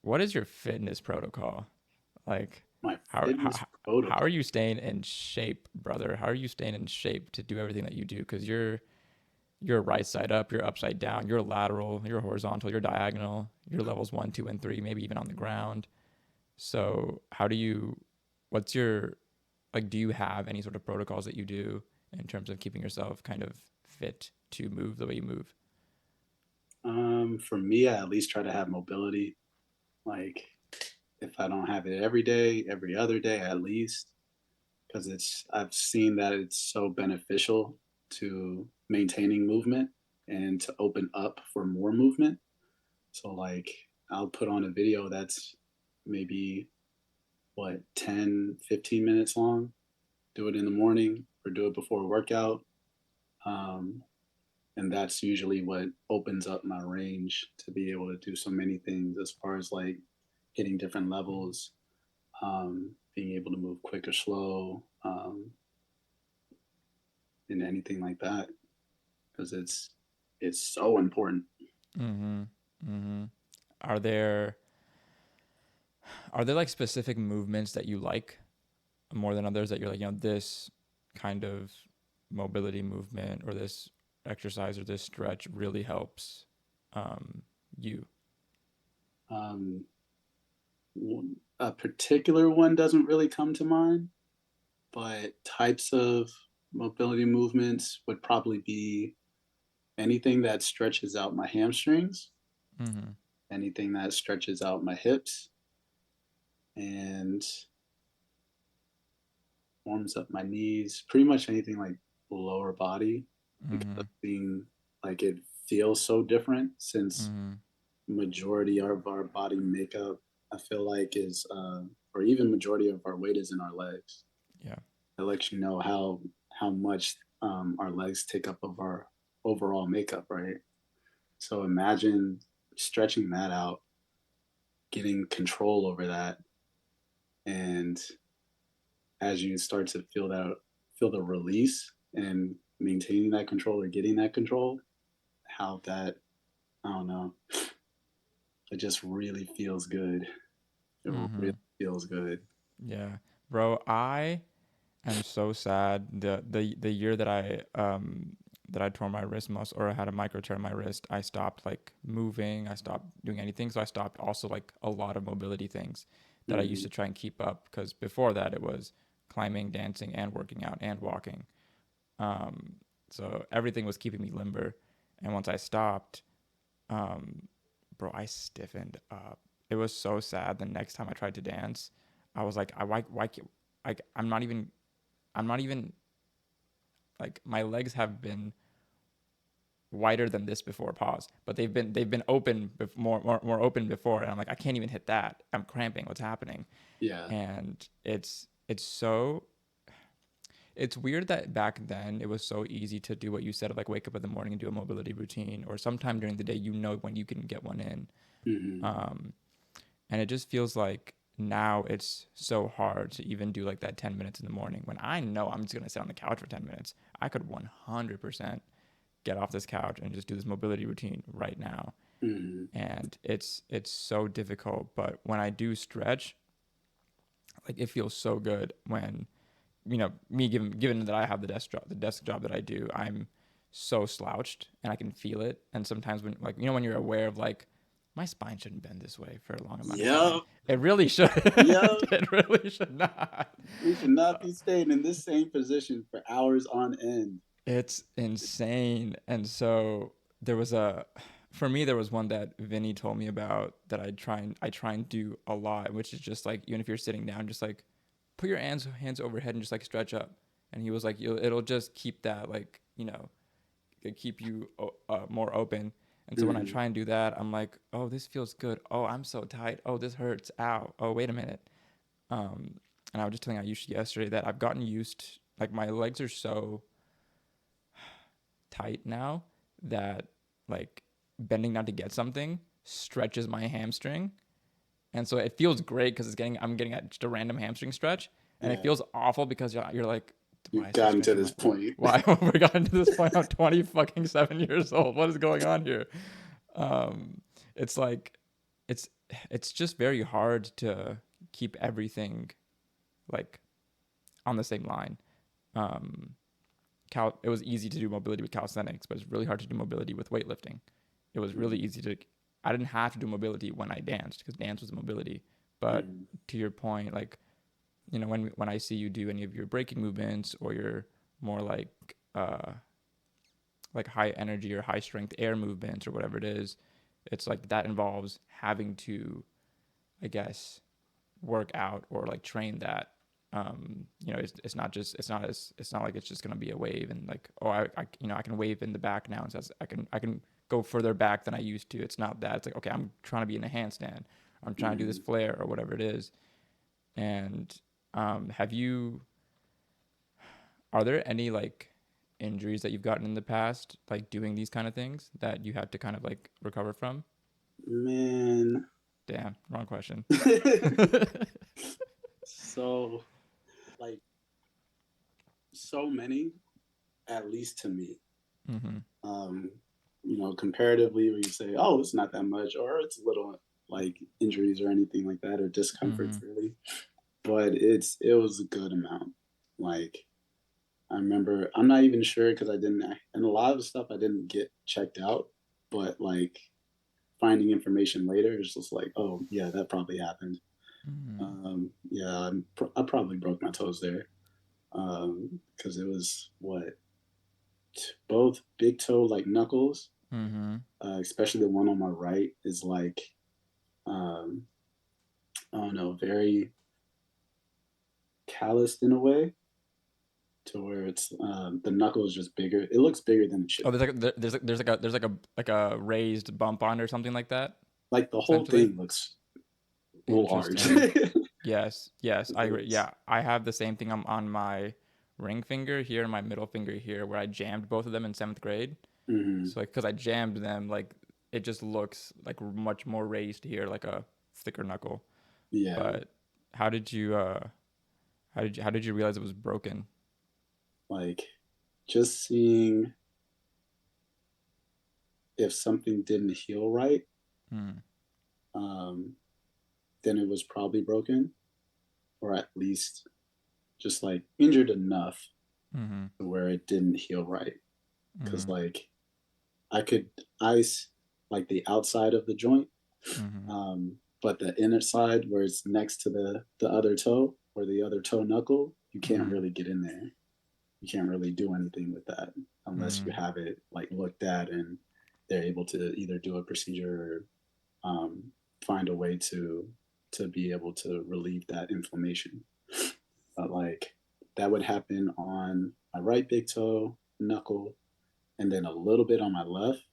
what is your fitness protocol? Like, My how how fitness how are protocol. you staying in shape, brother? How are you staying in shape to do everything that you do? Because you're right side up, you're upside down, you're lateral, you're horizontal, you're diagonal, you're levels one, two, and three, maybe even on the ground. So how do you? What's your like? Do you have any sort of protocols that you do in terms of keeping yourself kind of fit to move the way you move? For me, I at least try to have mobility. Like, if I don't have it every day, every other day at least, because I've seen that it's so beneficial to maintaining movement and to open up for more movement. So like I'll put on a video that's maybe what 10, 15 minutes long, do it in the morning or do it before a workout. Um, and that's usually what opens up my range to be able to do so many things as far as like hitting different levels, being able to move quick or slow, and anything like that because it's so important. Mm-hmm. Mm-hmm. Are there are there like specific movements that you like more than others that you're like, this kind of mobility movement or this exercise or this stretch really helps um, you? Um, a particular one doesn't really come to mind, but types of mobility movements would probably be anything that stretches out my hamstrings, Mm-hmm. anything that stretches out my hips, and warms up my knees. Pretty much anything like lower body because Mm-hmm. being like it feels so different since Mm-hmm. majority of our body makeup I feel like is or even majority of our weight is in our legs. Yeah. It lets you know how much our legs take up of our overall makeup, right? So imagine stretching that out, getting control over that, and as you start to feel the release and maintaining that control or getting that control, how that I don't know, it just really feels good. It really Mm-hmm. feels good. Yeah. Bro, I am so sad. The year that I tore my wrist muscle or I had a micro tear in my wrist, I stopped like moving, I stopped doing anything. So I stopped also like a lot of mobility things that I used Mm-hmm. to try and keep up because before that it was climbing, dancing, and working out and walking. Um, so everything was keeping me limber. And once I stopped, um, bro, I stiffened up. It was so sad. The next time I tried to dance, I was like, why can't, I'm not even like my legs have been wider than this before. Pause. But they've been open more open before, and I'm like, I can't even hit that. I'm cramping. What's happening? Yeah. And it's weird that back then it was so easy to do what you said, of like wake up in the morning and do a mobility routine, or sometime during the day, when you can get one in. Mm-hmm. Um, and it just feels like now it's so hard to even do like that 10 minutes in the morning when I know I'm just going to sit on the couch for 10 minutes. I could 100% get off this couch and just do this mobility routine right now. Mm-hmm. And it's so difficult, but when I do stretch, like it feels so good when me given that I have the desk job that I do, I'm so slouched and I can feel it. And sometimes when like when you're aware of like my spine shouldn't bend this way for a long amount of time. Yep. It really should. Yep. It really should not. We should not be staying in this same position for hours on end. It's insane. And so there was a for me there was one that Vinny told me about that I try and do a lot, which is just like even if you're sitting down, just like put your hands overhead and just like stretch up. And he was like, it'll just keep that like keep you more open. And so when I Mm-hmm. try and do that, I'm like, oh, this feels good. Oh, I'm so tight. Oh, this hurts. Ow. Oh, wait a minute. Um, and I was just telling Ayush yesterday that I've gotten used. Like my legs are so tight now that like bending down to get something stretches my hamstring, and so it feels great because I'm getting at just a random hamstring stretch, and it Yeah. feels awful because you're like, why You've is this gotten to stretching this my point. why have we gotten to this point? I'm 20 fucking 7 years old. What is going on here? Um, it's like it's it's just very hard to keep everything like on the same line. Um, it was easy to do mobility with calisthenics, but it's really hard to do mobility with weightlifting. It was really Mm, easy to. I didn't have to do mobility when I danced because dance was mobility. But mm, to your point, like when I see you do any of your breaking movements or your more like high energy or high strength air movements or whatever it is, it's like that involves having to, I guess, work out or like train that. It's not just it's not like it's just gonna be a wave and like, oh, I can wave in the back now, and says I can go further back than I used to. It's not that. It's like, okay, I'm trying to be in a handstand, I'm trying to do this mm. flare or whatever it is. And have you are there any like injuries that you've gotten in the past like doing these kind of things that you had to kind of like recover from? Man. Damn, wrong question. So, like, so many, at least to me. Mm-hmm. Um, comparatively, when you say, "Oh, it's not that much," or it's little, like injuries or anything like that, or Mm-hmm. discomforts, really. But it was a good amount. Like, I remember, I'm not even sure because I didn't, and a lot of the stuff I didn't get checked out, but like finding information later is just like, oh yeah, that probably happened. Mm-hmm. Yeah, I probably broke my toes there because it was what, both big toe like knuckles, Mm-hmm. especially the one on my right is like, um, I don't know, very calloused in a way to where it's the knuckle is just bigger. It looks bigger than it Oh, should there's be. like there's like a raised bump on it or something like that, Like the whole essentially. thing looks a little hard. Interesting. Yes, yes, I agree. It's, Yeah, I have the same thing on my ring finger here and my middle finger here, where I jammed both of them in seventh grade. mm-hmm. So like, because I jammed them, like it just looks like much more raised here, like a thicker knuckle. Yeah, But how did you how did you realize it was broken? like just seeing if something didn't heal right, Hmm. um, then it was probably broken, or at least just like injured enough Mm-hmm. to where it didn't heal right. Because Mm-hmm. like I could ice like the outside of the joint, Mm-hmm. but the inner side where it's next to the other toe or the other toe knuckle, you can't Mm-hmm. really get in there. You can't really do anything with that unless you Mm-hmm. have it like looked at and they're able to either do a procedure or find a way to be able to relieve that inflammation. But like that would happen on my right big toe, knuckle, and then a little bit on my left,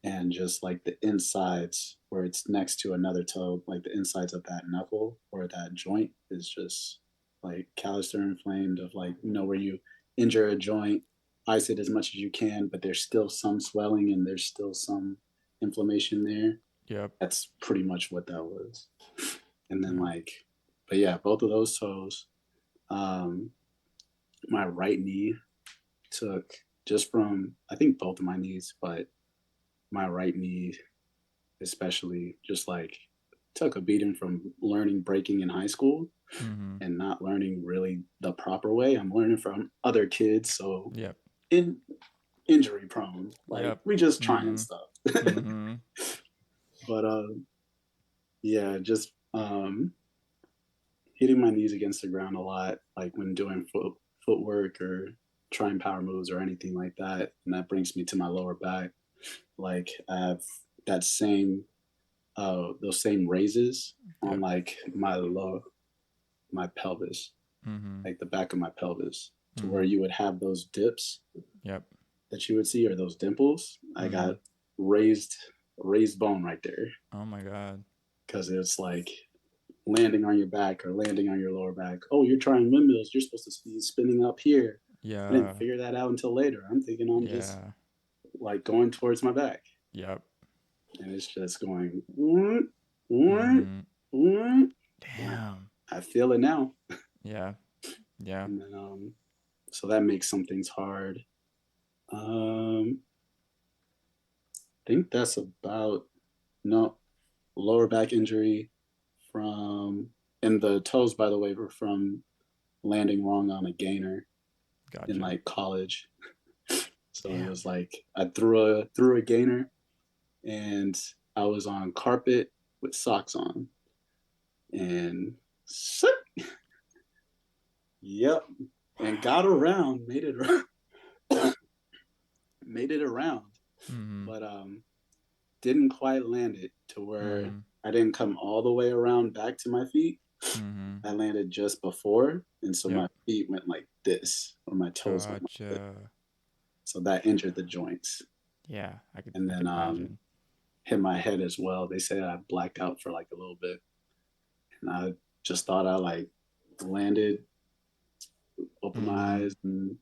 and just like the insides where it's next to another toe, like the insides of that knuckle or that joint is just like calloused or inflamed. Of like, where you injure a joint, ice it as much as you can, but there's still some swelling and there's still some inflammation there. Yep. That's pretty much what that was. And then Yep. like, but yeah, both of those toes. Um, my right knee took, just from, I think both of my knees, but my right knee especially, just like took a beating from learning breaking in high school Mm-hmm. and not learning really the proper way. I'm learning from other kids, so Yep. in injury prone. Like Yep. we just trying Mm-hmm. stuff. Mm-hmm. But yeah, just hitting my knees against the ground a lot, like when doing footwork or trying power moves or anything like that. And that brings me to my lower back. Like I have that same those same raises on Yep. like my pelvis, Mm-hmm. like the back of my pelvis, to where Mm-hmm. you would have those dips Yep. that you would see, or those dimples. I Mm-hmm. got raised raised bone right there Oh my God. because it's like landing on your back or landing on your lower back. Oh, you're trying windmills. You're supposed to be spinning up here. I didn't Yeah. figure that out until later. I'm thinking I'm just Yeah. like going towards my back, Yep. and it's just going. Mm, mm, Mm-hmm. mm. Damn. I feel it now, Yeah. Yeah. and then so that makes some things hard. I think that's about, no. lower back injury from, and the toes, by the way, were from landing wrong on a gainer in Gotcha. like college. So it Damn. was like I threw a gainer, and I was on carpet with socks on, and yep, and got around, made it made it around, Mm-hmm. but didn't quite land it to where Mm-hmm. I didn't come all the way around back to my feet. Mm-hmm. I landed just before, and so Yep. my feet went like this, or my toes went like this. Gotcha. So that injured the joints, Yeah, I could and I then could imagine. hit my head as well. They say I blacked out for like a little bit, and I just thought I like landed, opened my Mm-hmm. eyes, and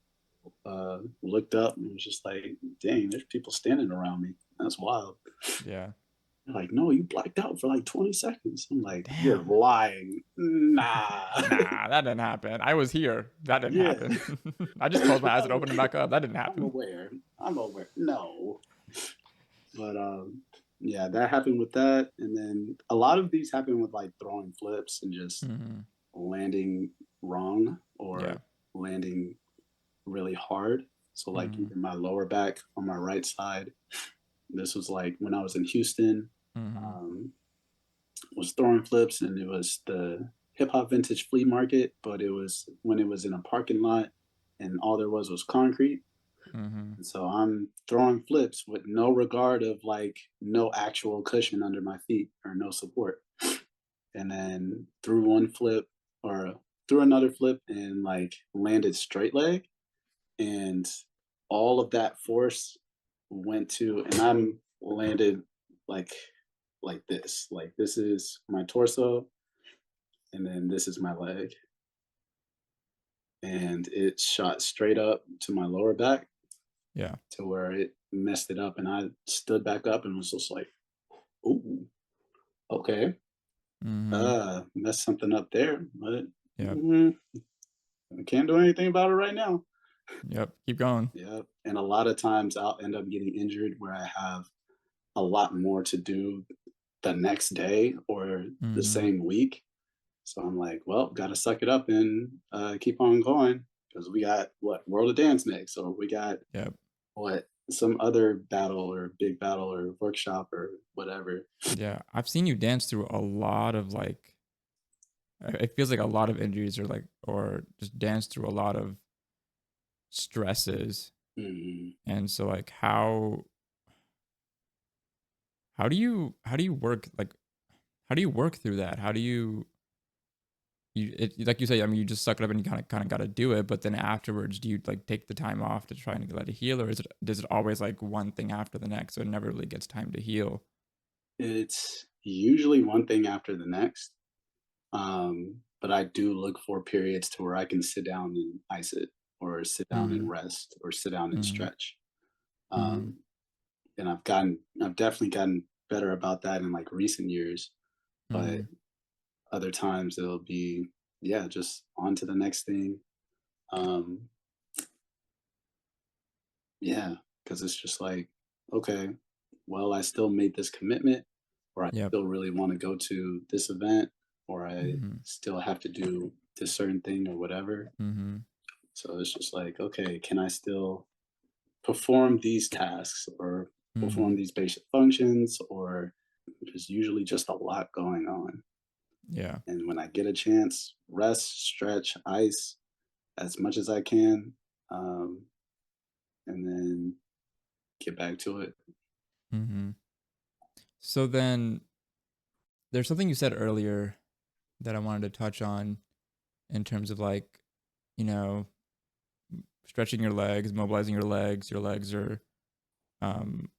looked up, and was just like, "Dang, there's people standing around me. That's wild." Yeah. They're like, "No, you blacked out for like 20 seconds." I'm like, "You're Damn. lying." Nah. Nah, that didn't happen. I was here. That didn't Yeah. happen. I just closed my eyes and opened them back up. That didn't I'm happen. aware. I'm aware. No. But yeah, that happened with that. And then a lot of these happen with like throwing flips and just Mm-hmm. landing wrong Yeah. or landing really hard. So like Mm-hmm. even my lower back on my right side, this was like when I was in Houston, Mm-hmm. um, was throwing flips, and it was the hip hop vintage flea market, but it was when it was in a parking lot and all there was concrete. Mm-hmm. And so I'm throwing flips with no regard of like no actual cushion under my feet or no support. And then threw one flip or threw another flip and like landed straight leg. And all of that force went to, and I'm landed like this. Like this is my torso, and then this is my leg. And it shot straight up to my lower back Yeah. to where it messed it up. And I stood back up and was just like, "Ooh, okay, Mm-hmm. messed something up there, but Yep. mm, I can't do anything about it right now." Yep. Keep going. Yeah, and a lot of times I'll end up getting injured where I have a lot more to do the next day or the Mm-hmm. same week. So I'm like, well, got to suck it up and keep on going because we got what World of Dance next, or we got Yep. what some other battle or big battle or workshop or whatever. Yeah. I've seen you dance through a lot of like it feels like a lot of injuries or like or just dance through a lot of stresses. Mm, And so like how do you work like how do you work through that? How do you it, like you say, I mean, you just suck it up and you kind of got to do it. But then afterwards, do you like take the time off to try and let it heal, or is it does it always like one thing after the next, so it never really gets time to heal? it's usually one thing after the next. But I do look for periods to where I can sit down and ice it, or sit down Mm-hmm. and rest, or sit down and Mm-hmm. stretch. Mm-hmm. Um, and I've definitely gotten better about that in like recent years. But Mm-hmm. other times it'll be, yeah, just on to the next thing. Um, yeah, because it's just like, okay, well, I still made this commitment, or I Yep. still really want to go to this event, or I Mm-hmm. still have to do this certain thing or whatever. Mm-hmm. So it's just like, okay, can I still perform these tasks or Mm-hmm. perform these basic functions, or there's usually just a lot going on. Yeah. And when I get a chance, rest, stretch, ice as much as I can, um, and then get back to it. Mm-hmm. So then there's something you said earlier that I wanted to touch on in terms of like, you know, stretching your legs, mobilizing your legs. Your legs are um,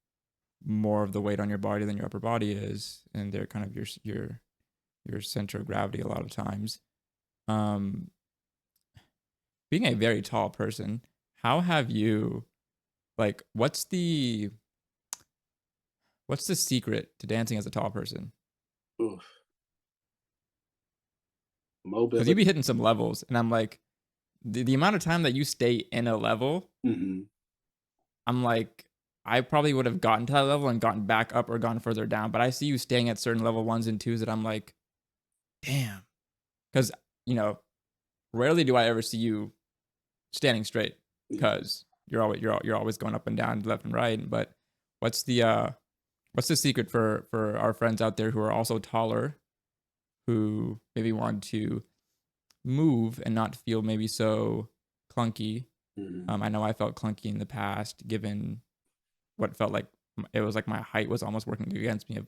more of the weight on your body than your upper body is, and they're kind of your center of gravity a lot of times. Um, being a very tall person, how have you like what's the secret to dancing as a tall person? Oof, Because you be mobility. hitting some levels, and I'm like the amount of time that you stay in a level, Hmm. I'm like I probably would have gotten to that level and gotten back up or gone further down. But I see you staying at certain level 1s and 2s that I'm like, damn. Because, you know, rarely do I ever see you standing straight Yeah. because you're always going up and down, left and right. But what's the secret for our friends out there who are also taller, who maybe want to move and not feel maybe so clunky? Mhm. I know I felt clunky in the past, given what felt like it was like my height was almost working against me.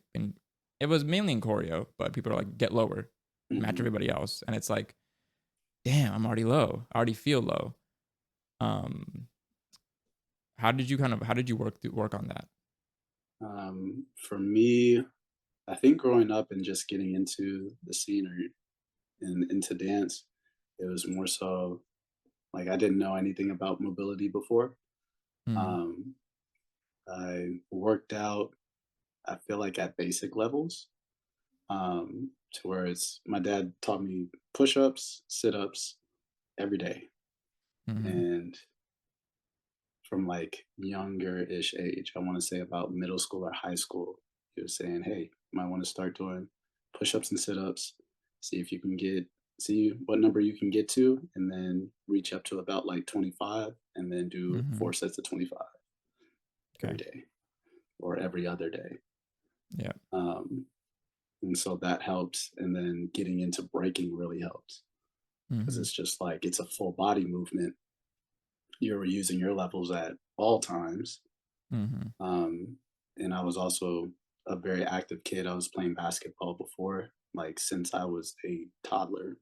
It was mainly in choreo, but people are like, get lower, match Mhm. everybody else, and it's like, damn, I'm already low. I already feel low. Um, how did you work on that? For me, I think growing up and just getting into the scene or into dance, it was more so like I didn't know anything about mobility before. Mm, Um, I worked out, I feel like at basic levels, to where it's my dad taught me push ups, sit ups every day. mm, And from like younger ish age, I want to say about middle school or high school, he was saying, hey, you might want to start doing push ups and sit ups, see if you can see what number you can get to, and then reach up to about like 25, and then do mm-hmm. 4 sets of 25 every Okay. day or every other day. Yeah. Um, and so that helps. And then getting into breaking really helps because Mm-hmm. it's just like it's a full body movement. You're using your levels at all times. Mm-hmm. Um, and I was also a very active kid. I was playing basketball before, like since I was a toddler,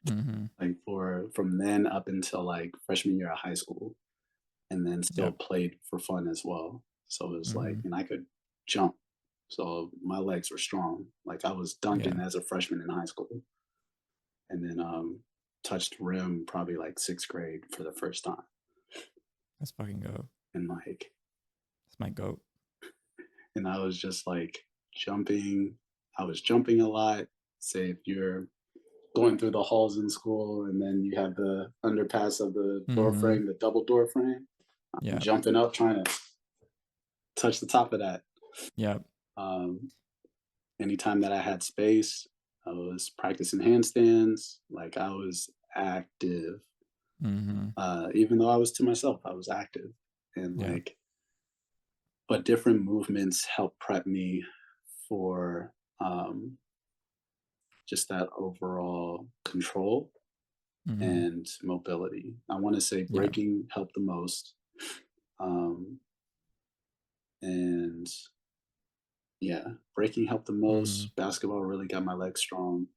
Mm-hmm. like for from then up until like freshman year of high school, and then still Yep. played for fun as well. So it was like, Mm-hmm. and I could jump. So my legs were strong. Like I was Yeah. dunking as a freshman in high school, and then touched rim probably like sixth grade for the first time. That's fucking goat. And like, That's my goat. and I was just like jumping. I was jumping a lot. Say if you're going through the halls in school and then you have the underpass of the door Mm-hmm. frame, the double door frame, I'm Yep. jumping up trying to touch the top of that. Yep. Um, anytime that I had space, I was practicing handstands. Like I was active. Mm-hmm. Even though I was to myself, I was active. And Yeah. like, but different movements help prep me for just that overall control Mm-hmm. and mobility. I want to say Yeah. breaking helped the most. Um, and yeah, breaking helped the Mm-hmm. most. Basketball really got my legs strong.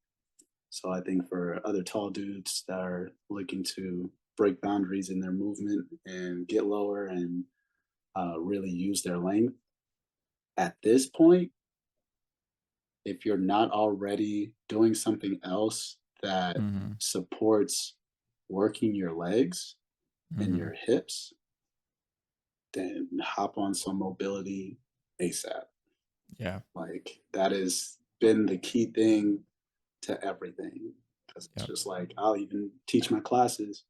So I think for other tall dudes that are looking to break boundaries in their movement and get lower and really use their length at this point, if you're not already doing something else that Mm-hmm. supports working your legs and Mm-hmm. your hips, then hop on some mobility ASAP. Yeah. Like that has been the key thing to everything. Because it's Yep. just like I'll even teach my classes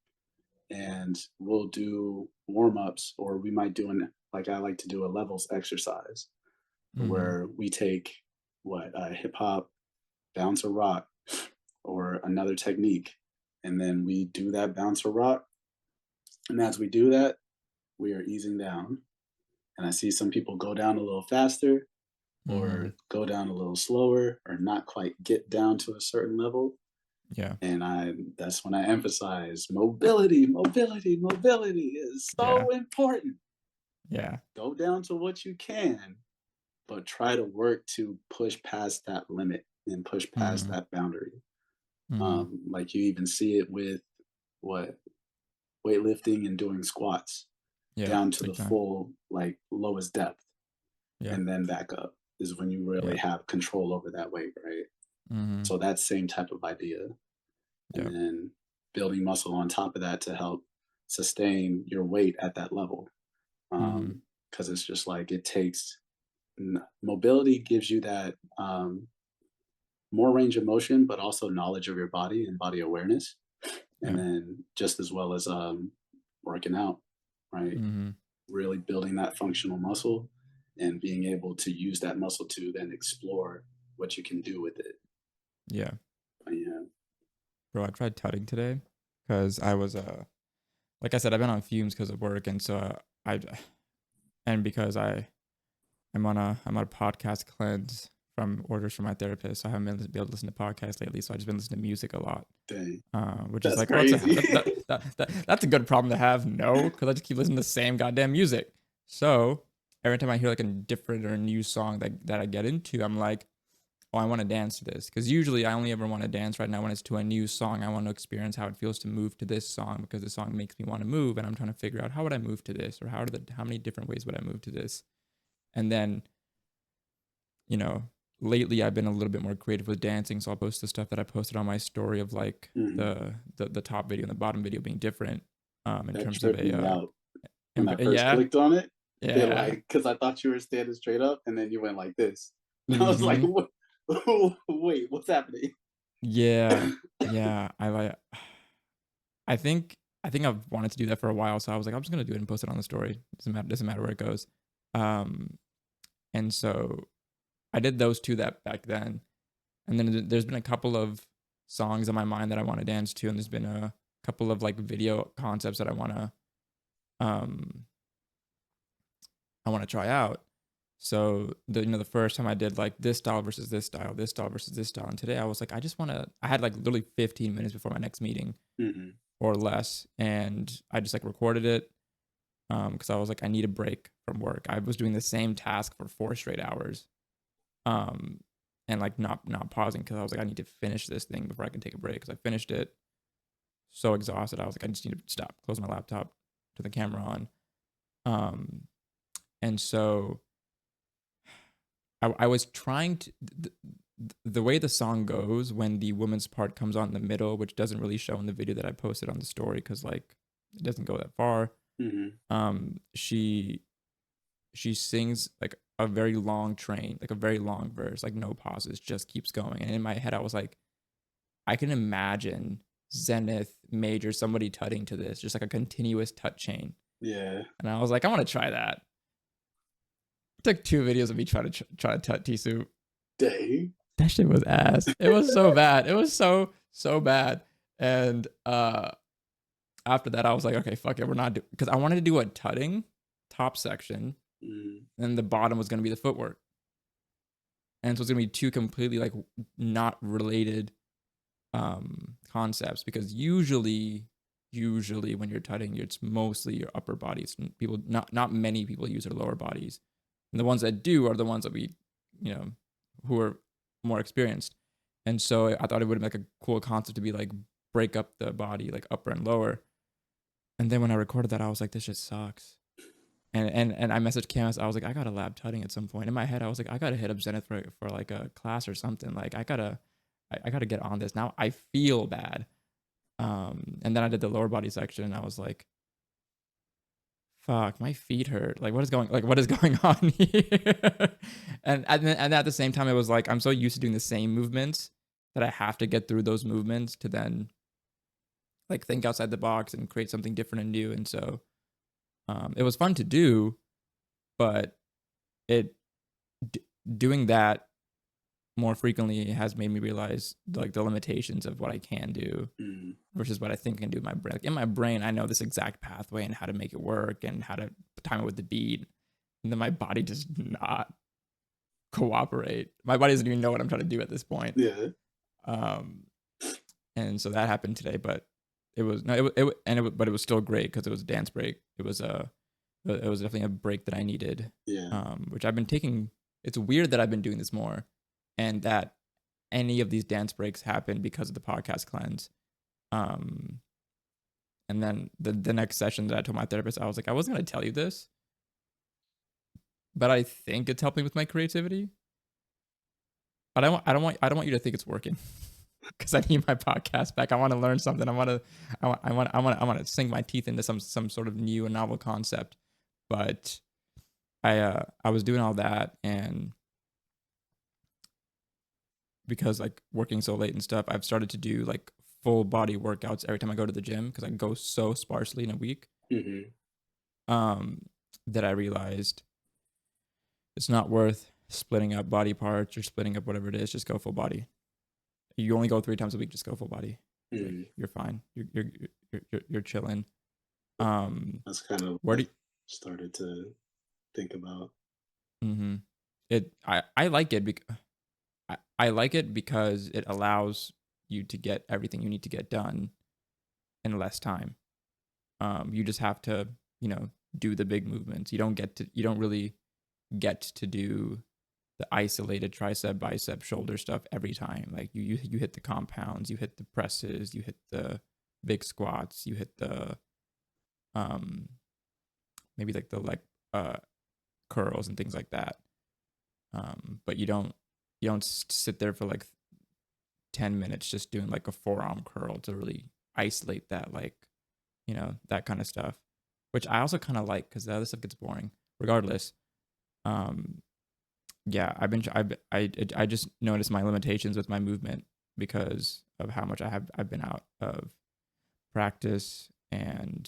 and we'll do warm ups, or we might do an like I like to do a levels exercise Mm-hmm. where we take what hip hop, bounce or rock, or another technique, and then we do that bounce or rock. And as we do that, we are easing down. And I see some people go down a little faster Mm-hmm. or go down a little slower or not quite get down to a certain level. Yeah. And that's when I emphasize mobility, mobility, mobility is Yeah. so important. Yeah. Go down to what you can, but try to work to push past that limit and push past Mm-hmm. that boundary. Mm-hmm. Like you even see it with what weightlifting and doing squats Yep. down to Big the time. full like lowest depth Yep. and then back up is when you really Yep. have control over that weight, right? Mm-hmm. So that same type of idea. And Yep. then building muscle on top of that to help sustain your weight at that level. Mm-hmm. Because it's just like it takes mobility gives you that more range of motion, but also knowledge of your body and body awareness. And Yep. then just as well as working out, right? Mm-hmm. really building that functional muscle and being able to use that muscle to then explore what you can do with it. Yeah. But yeah, Bro, I tried tutting today because I was like I said, I've been on fumes because of work, and so I and because I'm on a podcast cleanse from orders from my therapist. So I haven't been able to listen to podcasts lately, so I've just been listening to music a lot. dang, Which is that's like, well, it's crazy. that's a good problem to have. No, because I just keep listening to the same goddamn music. So every time I hear like a different or a new song that I get into, I'm like, oh, I want to dance to this. Because usually I only ever want to dance right now when it's to a new song. I want to experience how it feels to move to this song because the song makes me want to move, and I'm trying to figure out how would I move to this, or how many different ways would I move to this, and then you know, lately I've been a little bit more creative with dancing. So I'll post the stuff that I posted on my story of like Mhm. the top video and the bottom video being different. In That terms of tripped a me out when I first yeah, clicked on it. It yeah. like because I thought you were standing straight up, and then you went like this. I was like, Mm-hmm. what? Wait, what's happening? Yeah. Yeah. I like I think I've wanted to do that for a while. So I was like, I'm just gonna do it and post it on the story. Doesn't matter where it goes. Um and so I did those two that back then. And then there's been a couple of songs in my mind that I want to dance to, and there's been a couple of like video concepts that um I want to try out. So the first time I did like this style versus this style, this style versus this style, and today I was like, I had like literally 15 minutes before my next meeting Mhm. or less, and I just like recorded it because I was like, I need a break from work. I was doing the same task for 4 straight hours, um, and like not pausing because I was like, I need to finish this thing before I can take a break because I finished it so exhausted. I was like, I just need to stop, close my laptop, turn the camera on. And so I was trying to, the way the song goes when the woman's part comes on in the middle, which doesn't really show in the video that I posted on the story because like it doesn't go that far. Mhm. She sings like a very long train, like a very long verse, like no pauses, just keeps going. And in my head, I was like, I can imagine Zenith, Major, somebody tutting to this, just like a continuous tut chain. Yeah. And I was like, I want to try that. It took 2 videos of me try to tut TSoup. Dang. That shit was ass. It was so bad. It was so bad. And after that, I was like, okay, fuck it, we're not doing, because I wanted to do a tutting top section, Mhm. and the bottom was gonna be the footwork, and so it's gonna be two completely like not related concepts because usually when you're tutting, it's mostly your upper bodies. People not many people use their lower bodies, and the ones that do are the ones that we, you know, who are more experienced. And so I thought it would make a cool concept to be like break up the body like upper and lower. And then when I recorded that, I was like, this just sucks. And I messaged Camus. I was like, I got a lab tutting at some point. In my head, I was like, I gotta hit up Zenith for like a class or something. Like I gotta get on this now. I feel bad. And then I did the lower body section, and I was like, fuck, my feet hurt. Like what is going on here? And at the same time, it was like I'm so used to doing the same movements that I have to get through those movements to then like think outside the box and create something different and new. And so it was fun to do, but it d- doing that more frequently has made me realize like the limitations of what I can do Mhm. versus what I think I can do in my brain. Like in my brain, I know this exact pathway and how to make it work and how to time it with the beat. And then my body does not cooperate. My body doesn't even know what I'm trying to do at this point. Yeah. Um, and so that happened today, but it was no, but it was still great because it was a dance break. It was definitely a break that I needed. Yeah. Which I've been taking. It's weird that I've been doing this more, and that any of these dance breaks happen because of the podcast cleanse. Um, and then the next session that I told my therapist, I was like, I wasn't gonna tell you this, but I think it's helping with my creativity. But I don't want you to think it's working because I need my podcast back. I want to learn something. I want to sink my teeth into some sort of new and novel concept. But I was doing all that, and because like working so late and stuff, I've started to do like full body workouts every time I go to the gym because I go so sparsely in a week. Mhm. Um, that I realized it's not worth splitting up body parts or splitting up whatever it is. Just go full body. You only go 3 times a week. Just go full body. Like Mm. you're fine. You're chilling. That's kind of Where what do I started to think about. mm-hmm. It I like it because I like it because it allows you to get everything you need to get done in less time. You just have to, you know, do the big movements. You don't really get to do the isolated tricep, bicep, shoulder stuff every time. Like you hit the compounds, you hit the presses, you hit the big squats, you hit the um maybe like the uh curls and things like that. But you don't sit there for like 10 minutes just doing like a forearm curl to really isolate that, like, you know, that kind of stuff, which I also kind of like because the other stuff gets boring regardless. um yeah, I just noticed my limitations with my movement because of how much I've been out of practice. And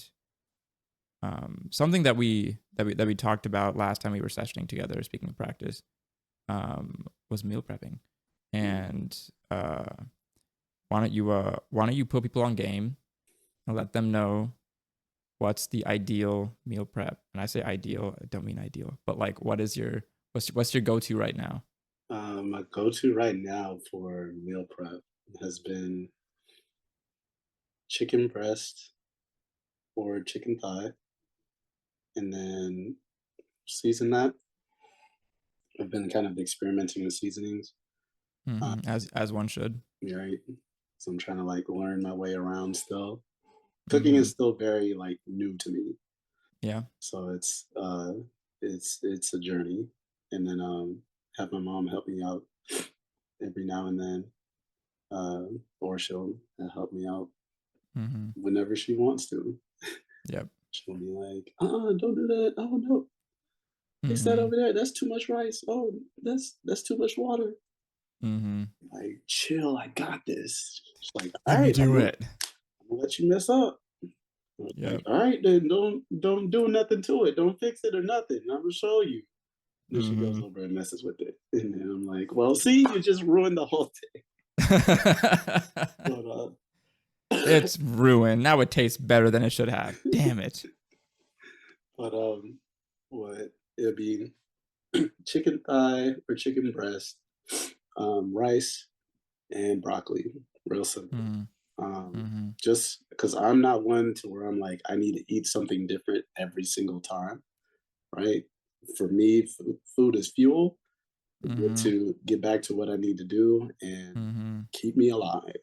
something that we talked about last time we were sessioning together, speaking of practice, was meal prepping. And why don't you put people on game and let them know what's the ideal meal prep? And I say ideal, I don't mean ideal, but like what's your go-to right now? My go-to right now for meal prep has been chicken breast or chicken thigh, and then season that. I've been kind of experimenting with seasonings. Uh, As one should. right. So I'm trying to like learn my way around still. Cooking Mm-hmm. is still very like new to me. Yeah. So it's a journey. And then have my mom help me out every now and then. Or she'll help me out Mm-hmm. whenever she wants to. Yep. She'll be like, don't do that. Oh no, fix that Mm-hmm. over there. That's too much rice. Oh, that's too much water. Mm-hmm. Like, chill, I got this. She's like, all Let me right, do it. I'm gonna let you mess up. I was like, Yep. all right, then don't do nothing to it. Don't fix it or nothing. I'm gonna show you. Then she goes Mm-hmm. over and messes with it. And then I'm like, well, see, you just ruined the whole thing. But It's ruined. Now it tastes better than it should have. Damn it. but what it'll be chicken thigh or chicken breast, rice and broccoli. Real simple. Mm-hmm. Um, Mm-hmm. just because I'm not one to where I'm like, I need to eat something different every single time, right? For me, food is fuel Mm-hmm. to get back to what I need to do and Mm-hmm. keep me alive.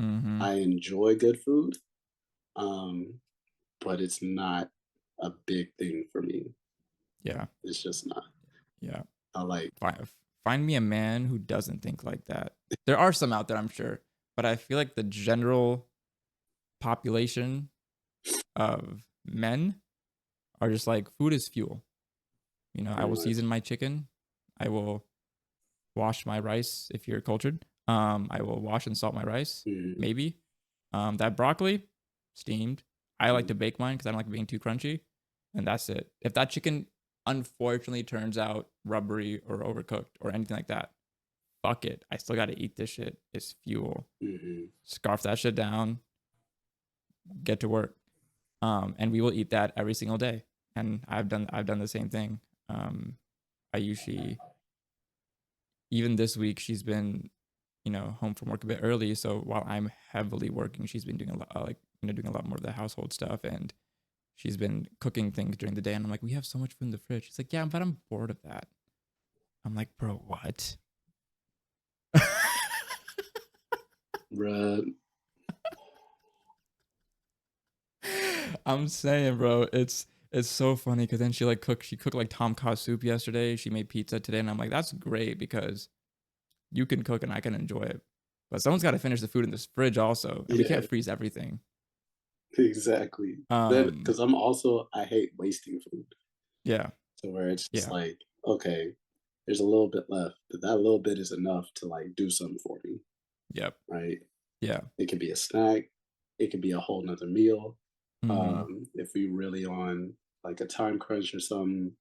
Mm-hmm. I enjoy good food, um, but it's not a big thing for me. Yeah. It's just not. Yeah. I like, Find me a man who doesn't think like that. There are some out there, I'm sure, but I feel like the general population of men are just like food is fuel. You know, I pretty will much. season my chicken. I will wash my rice if you're cultured. I will wash and salt my rice, Mhm, maybe. That broccoli, steamed. I like mhm, to bake mine because I don't like it being too crunchy, and that's it. If that chicken unfortunately turns out rubbery or overcooked or anything like that, fuck it. I still got to eat this shit. It's fuel. mhm. Scarf that shit down. Get to work. And we will eat that every single day. And I've done the same thing. I usually, even this week, she's been, you know, home from work a bit early. So while I'm heavily working, she's been doing a lot, like, you know, doing a lot more of the household stuff. And she's been cooking things during the day. And I'm like, we have so much food in the fridge. She's like, yeah, but I'm bored of that. I'm like, bro, what? Bruh, I'm saying, bro, it's so funny because then she cooked like tom kha soup yesterday. She made pizza today, and I'm like, that's great because you can cook and I can enjoy it. But someone's got to finish the food in this fridge also, and we yeah, can't freeze everything. exactly. Then, Um, because I hate wasting food. yeah, To where it's just yeah, like, okay, there's a little bit left, but that little bit is enough to like do something for me, yep, right? yeah, It could be a snack, it could be a whole nother meal. mm-hmm, If we really on like a time crunch or something,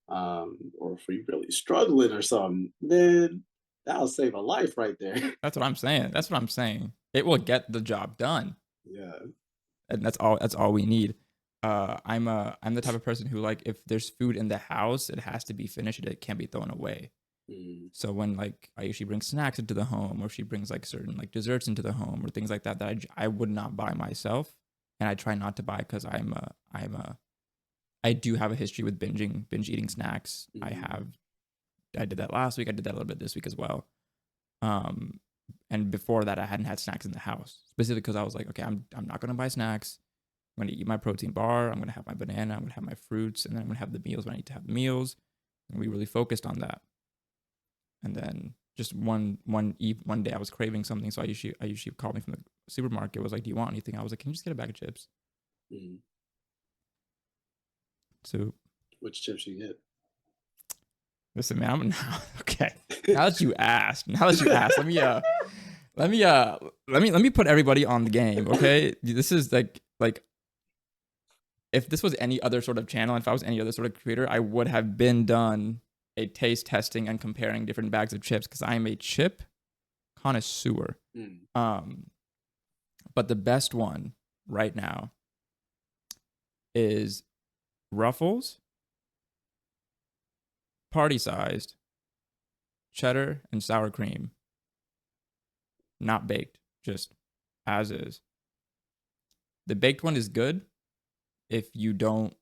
or if we really struggling or something, then that'll save a life right there. That's what I'm saying. That's what I'm saying. It will get the job done, Yeah. and that's all we need. I'm the type of person who, like, if there's food in the house, it has to be finished. It can't be thrown away. Mm, So when, like, I usually bring snacks into the home, or she brings like certain like desserts into the home, or things like that that I would not buy myself, and I try not to buy because I do have a history with binge eating snacks. mm, I did that last week. I did that a little bit this week as well. Um, and before that, I hadn't had snacks in the house, specifically because I was like, okay, I'm not gonna buy snacks. I'm gonna eat my protein bar. I'm gonna have my banana. I'm gonna have my fruits, and then I'm gonna have the meals when I need to have the meals. And we really focused on that. And then just one day I was craving something, so I usually called me from the supermarket. It was like, do you want anything? I was like, can you just get a bag of chips? mm. So Which chips you get? listen, man, I'm okay. Now that you asked, let me put everybody on the game. Okay, this is like if this was any other sort of channel, if I was any other sort of creator, I would have been done a taste testing and comparing different bags of chips because I am a chip connoisseur. Mm. Um, but the best one right now is Ruffles, party sized, cheddar, and sour cream. Not baked, just as is. The baked one is good if you don't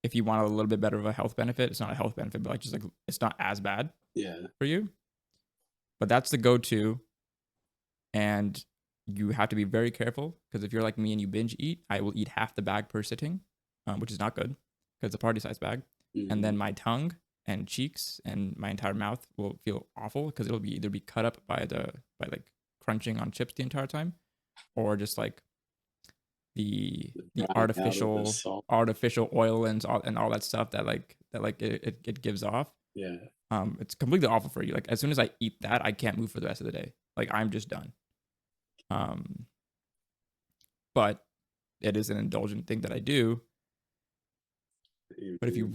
if you want a little bit better of a health benefit. It's not a health benefit, but like just like it's not as bad Yeah. for you. But that's the go-to, and you have to be very careful because if you're like me and you binge eat, I will eat half the bag per sitting, which is not good because it's a party size bag. And then Mm. my tongue and cheeks and my entire mouth will feel awful because it'll be either be cut up by like crunching on chips the entire time, or just like the Drying out of the artificial salt. oil and all that stuff that it gives off. Yeah. It's completely awful for you. Like as soon as I eat that, I can't move for the rest of the day. Like I'm just done. Um, but it is an indulgent thing that I do. But if you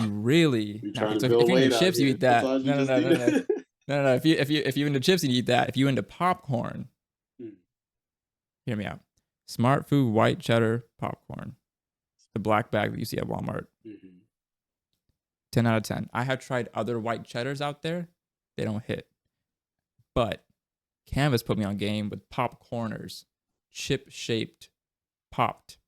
really You now, trying to so if build you're into weight out chips, you here. eat that. Sometimes you No, no, just no, need no, no, to. no, no. If you into chips, you eat that. If you into popcorn, Mm. hear me out. Smart Food white cheddar popcorn, the black bag that you see at Walmart. Mhm. 10 out of 10. I have tried other white cheddars out there. They don't hit. But Canvas put me on game with popcorners, chip shaped, popped.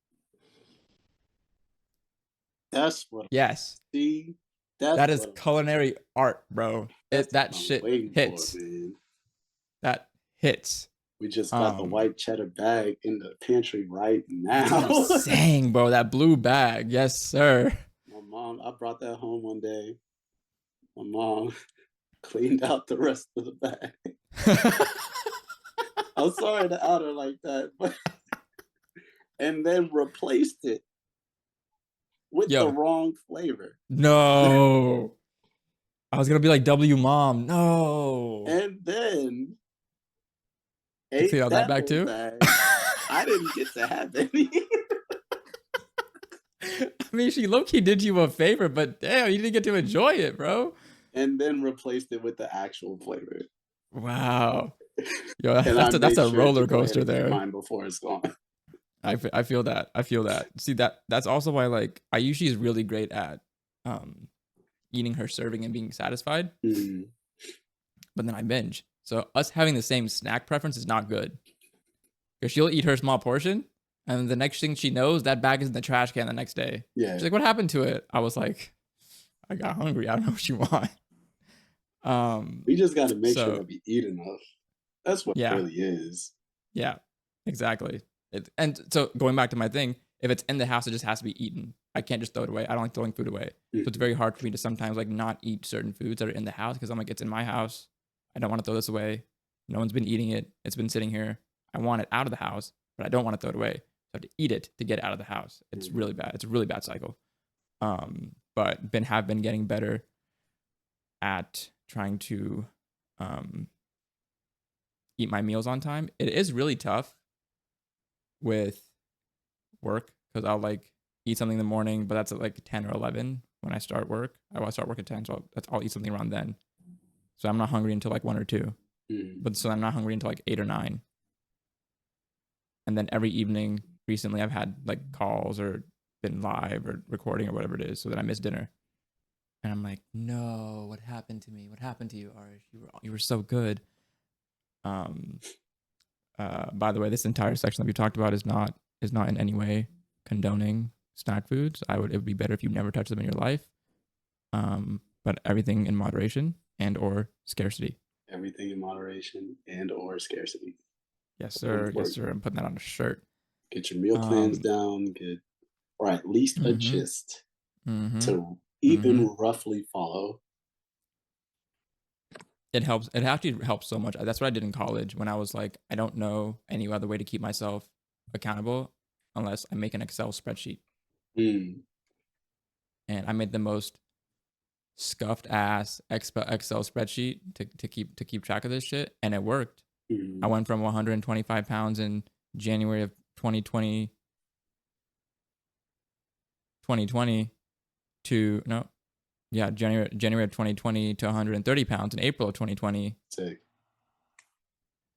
That's what. Yes, See, that that's is what. culinary art, bro. That's That what I'm shit waiting for, hits. man. That hits. We just got the Um, white cheddar bag in the pantry right that's what I'm now. saying, bro. That blue bag, yes, sir. My mom, I brought that home one day. My mom cleaned out the rest of the bag. I'm sorry to out her like that, but and then replaced it with the Yo, wrong flavor. no. I was gonna be like W mom. No. And then To clean ate out that that bag whole too. bag. I didn't get to have any. I mean, she low key did you a favor, but damn, you didn't get to enjoy it, bro. And then replaced it with the actual flavor. Wow. Yo, And I that's made a sure to roller go ahead coaster and eat there. mine before it's gone. I feel that. I feel that. See that's also why like I usually is really great at um eating her serving and being satisfied, Mm. but then I binge. So us having the same snack preference is not good. Because she'll eat her small portion, and the next thing she knows, that bag is in the trash can the next day. Yeah. She's like, "What happened to it?" I was like, "I got hungry. I don't know what you want." We just got to make sure So that we eat enough. That's what it yeah, really is. yeah, exactly. And so going back to my thing, if it's in the house, it just has to be eaten. I can't just throw it away. I don't like throwing food away. So it's Mm. very hard for me to sometimes like not eat certain foods that are in the house because I'm like, it's in my house. I don't want to throw this away. No one's been eating it. It's been sitting here. I want it out of the house, but I don't want to throw it away. So I have to eat it to get it out of the house. It's Mm. really bad. It's a really bad cycle. But have been getting better at trying to um eat my meals on time. It is really tough with work because I'll like eat something in the morning, but that's at like 10 or 11 when I start work. I want to start work at 10, so I'll eat something around then. So I'm not hungry until like 1 or 2. Mm. But so I'm not hungry until like 8 or 9. And then every evening recently I've had like calls or been live or recording or whatever it is, so that I miss dinner. And I'm like, no, what happened to me? What happened to you, Arish? You were so good. Um, by the way, this entire section that we talked about is not in any way condoning snack foods. It would be better if you never touch them in your life. But everything in moderation and or scarcity. Everything in moderation and or scarcity. Yes, So sir. Yes, important. sir. I'm putting that on a shirt. Get your meal plans Um, down, get or at least a mm-hmm, gist mm-hmm, to mm-hmm. even roughly follow. It helps. It actually helps so much. That's what I did in college when I was like, I don't know any other way to keep myself accountable unless I make an Excel spreadsheet. Mm, And I made the most scuffed ass Excel spreadsheet to keep track of this shit, and it worked. I mm, went from 125 pounds in January of 2020 to no, yeah, January of 2020 to 130 pounds in April of 2020. sick.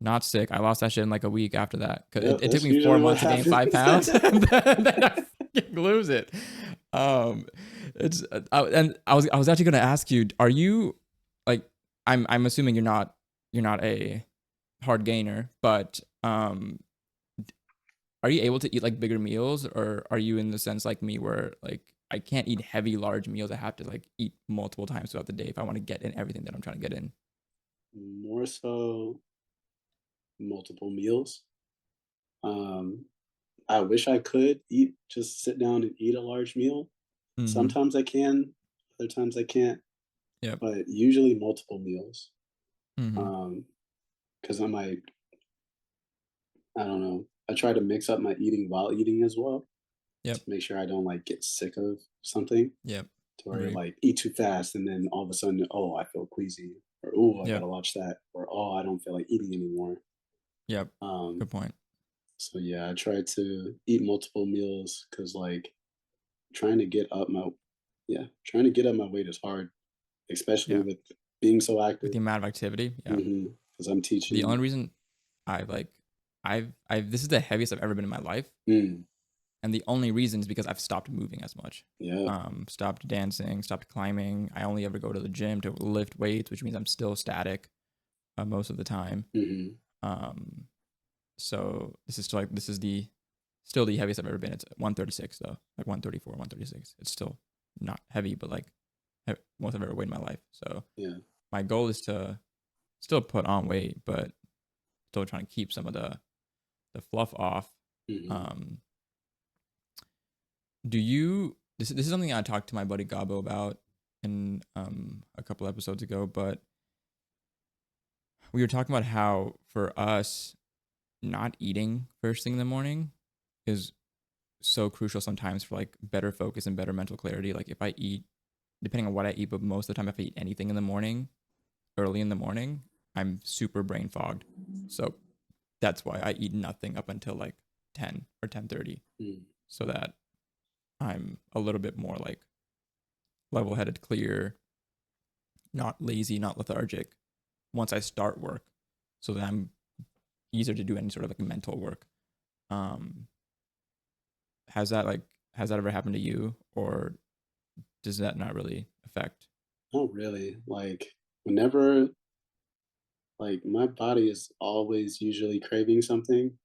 Not sick. I lost that shit in like a week after that because Yep, it took that's me four usually what months to gain five happens. pounds, and then I fucking lose it. Um, and I was actually gonna ask you, are you like I'm assuming you're not a hard gainer, but are you able to eat like bigger meals, or are you in the sense like me where like I can't eat heavy large meals? I have to like eat multiple times throughout the day if I want to get in everything that I'm trying to get in. More so multiple meals. Um, I wish I could eat, just sit down and eat a large meal. Mm-hmm. Sometimes I can, other times I can't, Yep. but usually multiple meals. Mm-hmm. Um, because I'm like, I don't know. I try to mix up my eating while eating as well to Yep. make sure I don't like get sick of something Yep. to where Agree. like eat too fast and then all of a sudden, oh, I feel queasy or oh, I Yep. gotta watch that or oh, I don't feel like eating anymore. Yep. Um, Good point. so yeah, I try to eat multiple meals because like trying to get up my trying to get up my weight is hard, especially Yeah. with being so With active. the amount of activity. Yeah. Because I'm The teaching. only reason I like I've this is the heaviest I've ever been in my life. Mm, And the only reason is because I've stopped moving as much. yeah. Stopped dancing, stopped climbing. I only ever go to the gym to lift weights, which means I'm still static most of the time. Hmm. Um, so this is still like this is the still the heaviest I've ever been. It's 136 though, like 134, 136. It's still not heavy, but like most I've ever weighed in my life. So Yeah. my goal is to still put on weight, but still trying to keep some of the fluff off. Hmm. Um, do you this is something I talked to my buddy Gabo about in a couple episodes ago, but we were talking about how for us not eating first thing in the morning is so crucial sometimes for like better focus and better mental clarity. Like if I eat, depending on what I eat, but most of the time if I eat anything in the morning, early in the morning, I'm super brain fogged. So that's why I eat nothing up until like 10 or 10:30 Mm. so that I'm a little bit more like level-headed, clear, not lazy, not lethargic once I start work, so that I'm easier to do any sort of like mental work. Um, has that like has that ever happened to you, or does that not really affect? Not really. Like whenever like my body is always usually craving something.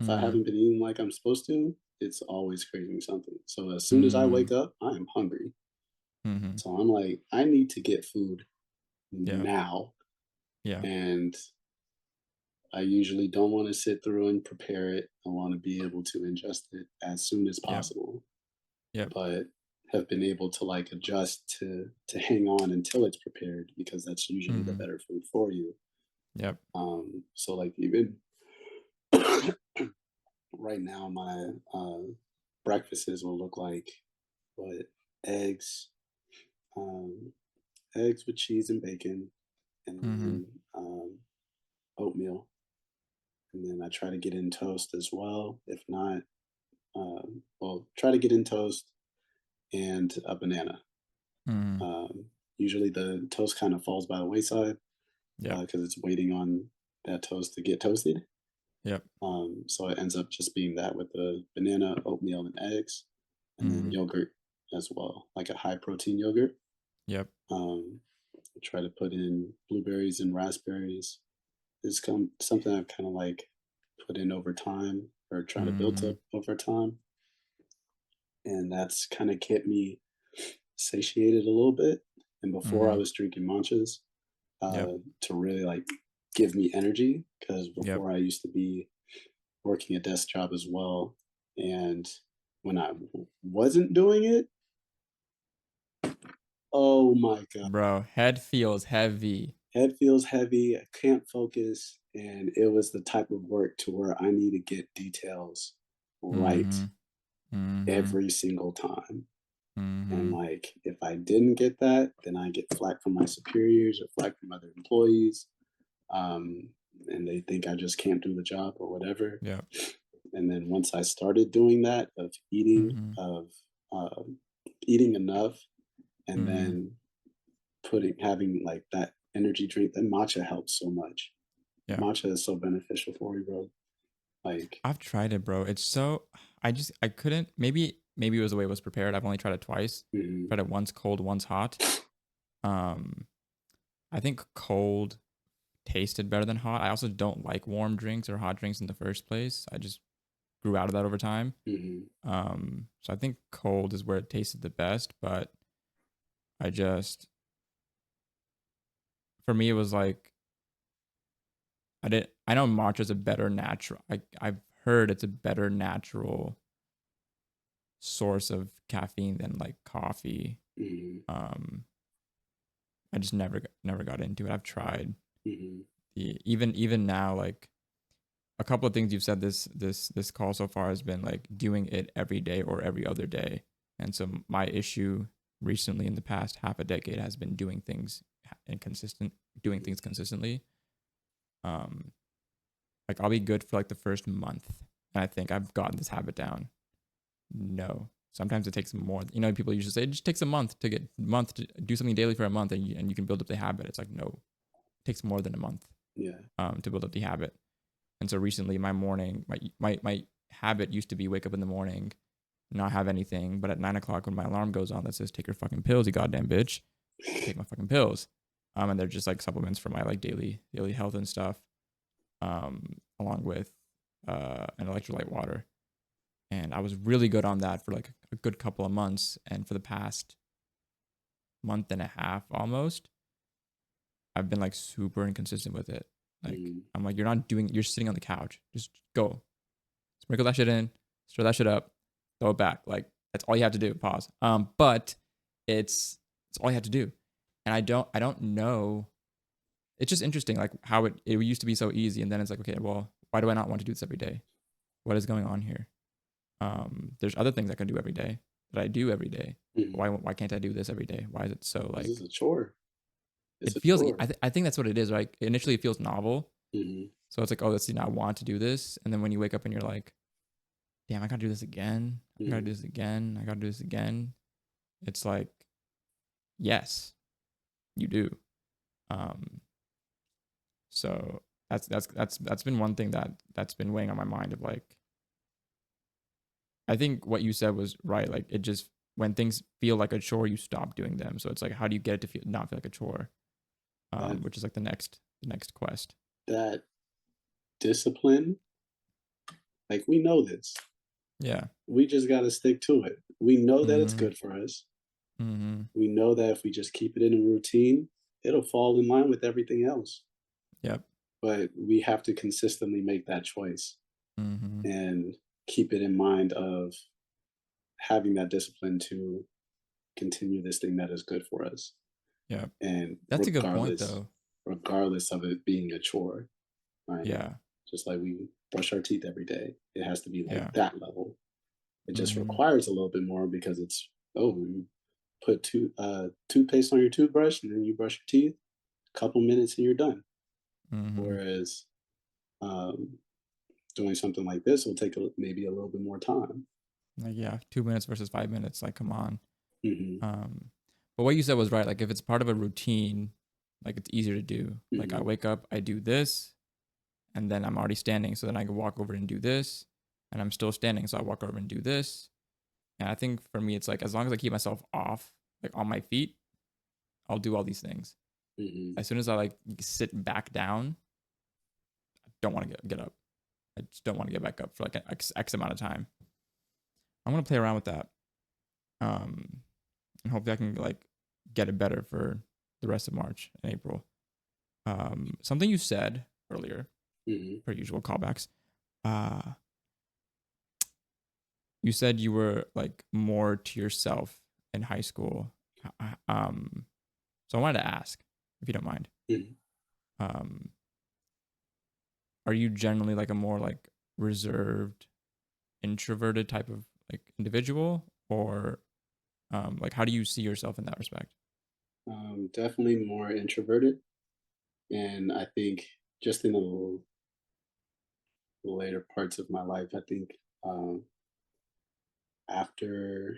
If I Mm-hmm. haven't been eating like I'm supposed to, it's always craving something. So as soon as I Mm, wake up, I am hungry. mm-hmm. So I'm like, I need to get food Yeah. now. Yeah. And I usually don't want to sit through and prepare it. I want to be able to ingest it as soon as Yep. possible, Yep. but have been able to like adjust to hang on until it's prepared because that's usually the Mm-hmm. better food for you. Yep. So like even right now, my breakfasts will look like what eggs, um, eggs with cheese and bacon, and Mm-hmm. then oatmeal, and then I try to get in toast as well. If not, Well, try to get in toast and a banana. Mhm. Usually the toast kind of falls by the wayside Yep. because it's waiting on that toast to get toasted. Yep. So it ends up just being that with the banana, oatmeal, and eggs, and then Mhm. yogurt as well, like a high protein yogurt. Yep. Um, try to put in blueberries and raspberries. It's something I've kind of like put in over time or trying to build up Mhm. over time. And that's kind of kept me satiated a little bit. And before I Mhm. was drinking manchas Yep. to really like give me energy because Yep. before I used to be working a desk job as well. And when I wasn't doing it, oh my God, Bro, head feels heavy. head feels heavy. I can't focus. And it was the type of work to where I need to get details right Mhm. Mhm. every single time. And Mhm. like, if I didn't get that, then I get flack from my superiors or flack from other employees. Um, and they think I just can't do the job or whatever. Yep. And then once I started doing that Mhm. of um, eating enough, and Mhm. then putting having like that energy drink, that matcha helps so much. Yeah. Matcha is so beneficial for you, bro. Like, I've tried it, bro. It's so I couldn't maybe it was the way it was prepared. I've only tried it twice. mhm, Tried it once cold, once hot. Um I think cold tasted better than hot. I also don't like warm drinks or hot drinks in the first place. I just grew out of that over time. mhm, So I think cold is where it tasted the best, but I just for me it was like I know matcha's a better natural I've heard it's a better natural source of caffeine than like coffee. mhm, Um I just never got into it. I've tried. mhm, Even now like a couple of things you've said this call so far has been like doing it every day or every other day. And so my issue recently in the past half a decade has been doing mhm, things consistently. Um like I'll be good for like the first month and I think I've gotten this habit down. No. Sometimes it takes more. You know, people usually say it just takes a month to do something daily for a month and you can build up the habit. It's like no, it takes more than a month yeah, to build up the habit. And so recently, my habit used to be wake up in the morning, not have anything, but at 9 o'clock when my alarm goes on that says take your fucking pills, you goddamn bitch, I take my fucking pills. And they're just like supplements for my like daily health and stuff, along with an electrolyte water. And I was really good on that for like a good couple of months. And for the past month and a half almost, I've been like super inconsistent with it. Like mhm, I'm like, you're sitting on the couch. Just go. Sprinkle that shit in, stir that shit up, throw it back. Like that's all you have to do. Pause. But it's all you have to do. And I don't know. It's just interesting, like how it used to be so easy, and then it's like, okay, well, why do I not want to do this every day? What is going on here? There's other things I can do every day that I do every day. mhm. Why can't I do this every day? Why is it so This is like a chore. It's it a feels? chore. I think that's what it is. Right? Initially, it feels novel, Mhm, so it's like, oh, let's see, now I want to do this, and then when you wake up and you're like, damn, I gotta do this again. I gotta do mhm. this again. I gotta do this again. It's like, yes, you do. Um, so that's been one thing that's been weighing on my mind of like, I think what you said was right. Like it just when things feel like a chore, you stop doing them. So it's like, how do you get it to not feel like a chore? That Which is like the next quest. that discipline, like we know this. Yeah. We just got to stick to it. We know that it's Mm-hmm. good for us. Mm-hmm. We know that if we just keep it in a routine, it'll fall in line with everything else. Yep. But we have to consistently make that choice Mm-hmm. and keep it in mind of having that discipline to continue this thing that is good for us. Yep. And That's a good point regardless, though. regardless of it being a chore, right? Yeah. Just like we brush our teeth every day, it has to be like Yeah. that level. It just Mm-hmm. requires a little bit more because it's, oh, you put toothpaste on your toothbrush and then you brush your teeth, a couple minutes and you're done. Mm-hmm. Whereas um, doing something like this will take maybe a little bit more time. Like, yeah, 2 minutes versus 5 minutes. Like, come on. Hmm. Um, but what you said was right. Like, if it's part of a routine, like it's easier to do. Like, I Hmm. wake up, I do this, and then I'm already standing. So then I can walk over and do this, and I'm still standing. So I walk over and do this. And I think for me, it's like as long as I keep myself off, like on my feet, I'll do all these things. Hmm. As soon as I like sit back down, I don't want to get up. I just don't want to get back up for like an X amount of time. I'm gonna play around with that, and hopefully I can like get it better for the rest of March and April. Something you said earlier, Hmm. per usual callbacks. Uh, you said you were like more to yourself in high school. Um, so I wanted to ask, if you don't mind, Hmm. um, are you generally like a more like reserved, introverted type of like individual, or like how do you see yourself in that respect? Definitely more introverted, and I think just in the later parts of my life, I think um, after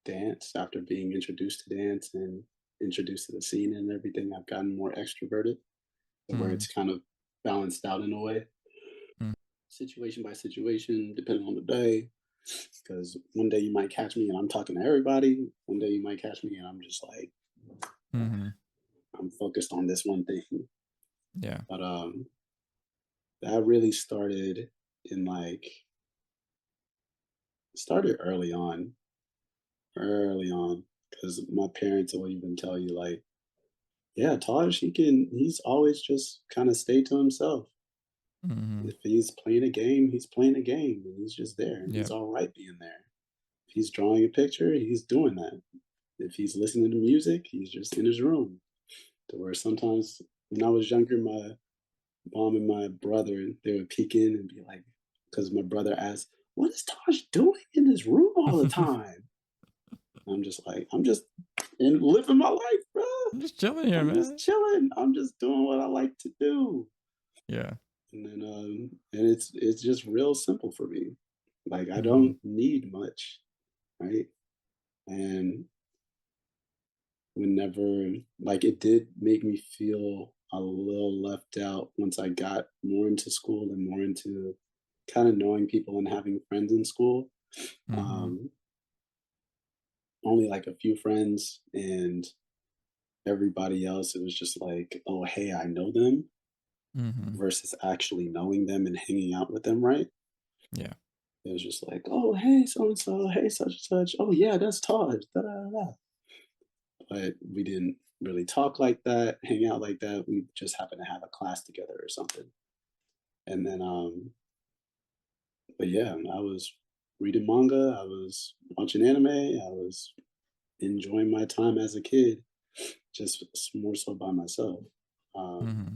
dance, after being introduced to dance and introduced to the scene and everything, I've gotten more extroverted, where Mm, it's kind of balanced out in a way, mm, situation by situation, depending on the day. Because one day you might catch me and I'm talking to everybody. One day you might catch me and I'm just like, mm-hmm. I'm focused on this one thing. Yeah. But that really started in like, started early on, because my parents will even tell you, like, yeah, Taj, he's always just kind of stay to himself. Mm-hmm. If he's playing a game, he's playing a game and he's just there and he's Yep. all right being there. If he's drawing a picture, he's doing that. If he's listening to music, he's just in his room. To where sometimes when I was younger, my mom and my brother, they would peek in and be like, because my brother asked, "What is Taj doing in his room all the time?" I'm just like, I'm just in living my life, bro. I'm just chilling here, I'm just man. chilling. I'm just doing what I like to do. Yeah. And then and it's just real simple for me. Like I Mm-hmm. don't need much, right? And whenever like it did make me feel a little left out once I got more into school and more into kind of knowing people and having friends in school. Mm-hmm. Um, only like a few friends and everybody else, it was just like, oh, hey, I know them Mm-hmm. versus actually knowing them and hanging out with them, right? Yeah. It was just like, oh, hey, so and so, hey, such and such. Oh, yeah, that's Todd. Da, da, da, da. But we didn't really talk like that, hang out like that. We just happened to have a class together or something. And then, but yeah, I was reading manga, I was watching anime, I was enjoying my time as a kid, just more so by myself. Um, Mm-hmm.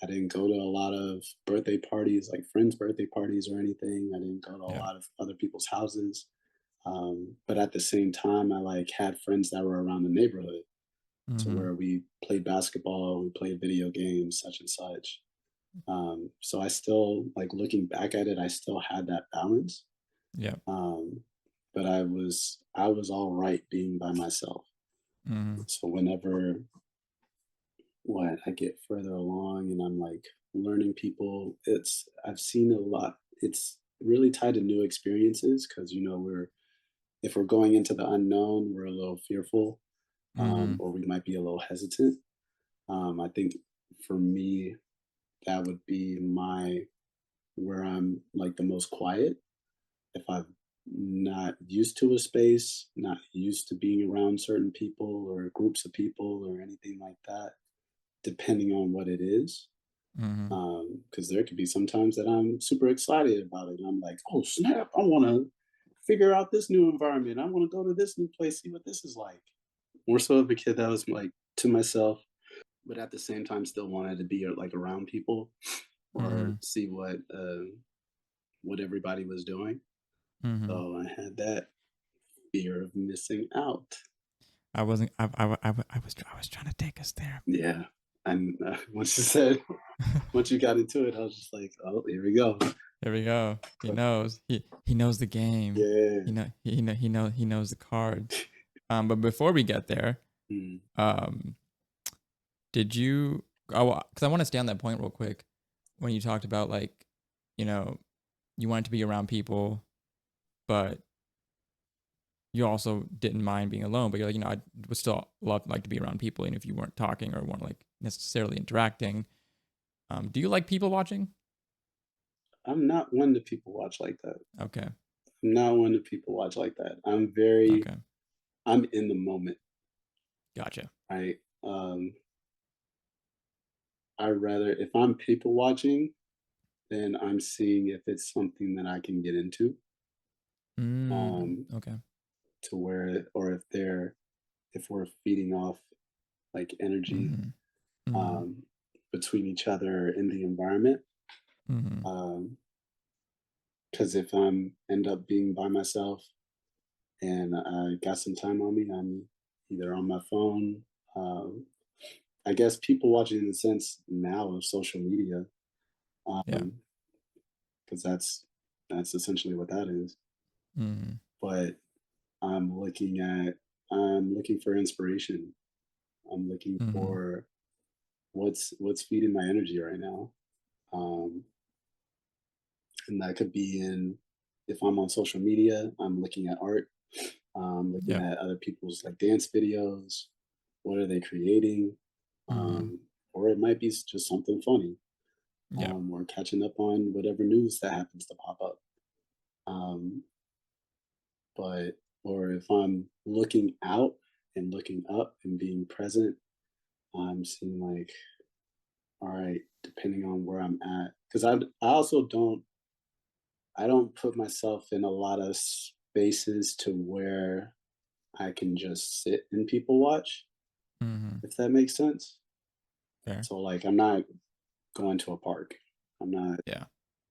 I didn't go to a lot of birthday parties, like friends' birthday parties or anything. I didn't go to a Yeah. lot of other people's houses. But at the same time, I like had friends that were around the neighborhood to Mm-hmm. where we played basketball, we played video games, such and such. So I still like looking back at it, I still had that balance. Yeah. Um, but I was all right being by myself. Mm-hmm. So whenever what I get further along and I'm like learning people, I've seen a lot. It's really tied to new experiences because we're if we're going into the unknown, we're a little fearful, Mm-hmm. or we might be a little hesitant. I think for me, that would be my where I'm like the most quiet. If I'm not used to a space, not used to being around certain people or groups of people or anything like that, depending on what it is. Mm-hmm. Because there could be sometimes that I'm super excited about it. And I'm like, oh snap, I want to figure out this new environment. I want to go to this new place, see what this is like. More so of a kid that was like to myself, but at the same time still wanted to be like around people or Mm-hmm. see what everybody was doing. Mm-hmm. So I had that fear of missing out. I wasn't. I was. I was trying to take us there. Yeah, And once you said, once you got into it, I was just like, oh, here we go. There we go. He But knows. He knows the game. yeah. He knows the cards. But before we get there, Mm, um, did you? Oh, because I want to stay on that point real quick when you talked about like, you know, you wanted to be around people, but you also didn't mind being alone. But you're like, I would still love like to be around people, even if you weren't talking or weren't like necessarily interacting. Do you like people watching? I'm not one to people watch like that. Okay. I'm not one to people watch like that. Okay. I'm in the moment, Gotcha. right? I rather, if I'm people watching, then I'm seeing if it's something that I can get into, Okay. to where, or if if we're feeding off like energy, Mhm. Mhm. um, between each other in the environment. Mhm. Um, because if I'm end up being by myself and I got some time on me, I'm either on my phone. Um, I guess people watching in the sense now of social media, Yeah. because that's essentially what that is. Mhm. But I'm I'm looking for inspiration. I'm looking Mhm. for what's feeding my energy right now. Um, and that could be in, if I'm on social media, I'm looking at art, looking Yep. at other people's like dance videos. What are they creating? Mhm. Or it might be just something funny, Yep. or catching up on whatever news that happens to pop up. Um, but or if I'm looking out and looking up and being present, I'm seeing like, all right, depending on where I'm at, because I also I don't put myself in a lot of spaces to where I can just sit and people watch, Mhm. if that makes sense. Fair. So like I'm not going to a park. I'm not Yeah.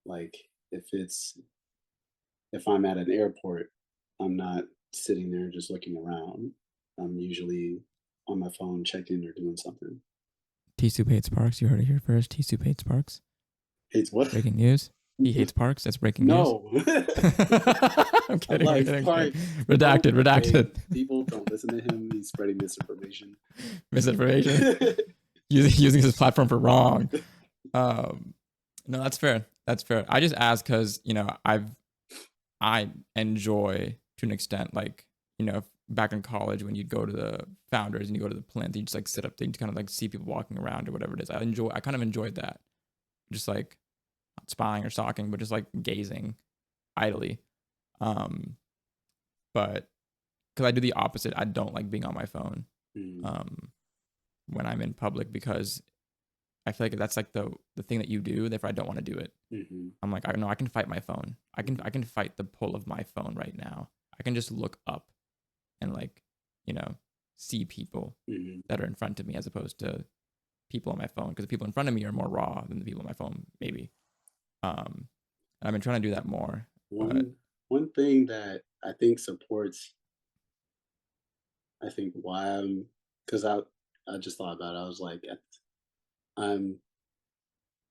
like, if I'm at an airport, I'm not sitting there just looking around. I'm usually on my phone checking or doing something. TSoup hates parks. You heard it here first. TSoup hates parks. It's what? Breaking news. He hates parks. That's breaking news. No. I'm I kidding. I'm like kidding. I'm kidding. parks. Don't, Redacted. hey, Redacted. people don't listen to him. He's spreading misinformation. Misinformation. Using his platform for wrong. Um, no, that's fair. That's fair. I just asked because I enjoy to an extent, like, back in college when you'd go to the founders and you go to the plinth, you just like sit up there and kind of like see people walking around or whatever it is. I kind of enjoyed that. Just like not spying or stalking, but just like gazing idly. Um, but because I do the opposite, I don't like being on my phone Mm, um, when I'm in public because I feel like that's like the thing that you do. Therefore, I don't want to do it. mhm, I'm like, I know I can fight my phone. I mhm, can fight the pull of my phone right now. I can just look up and like, you know, see people mhm. that are in front of me as opposed to people on my phone because the people in front of me are more raw than the people on my phone, maybe. Um, I've been trying to do that more, but One thing that I think supports, I think why because I just thought about it. I was like, I'm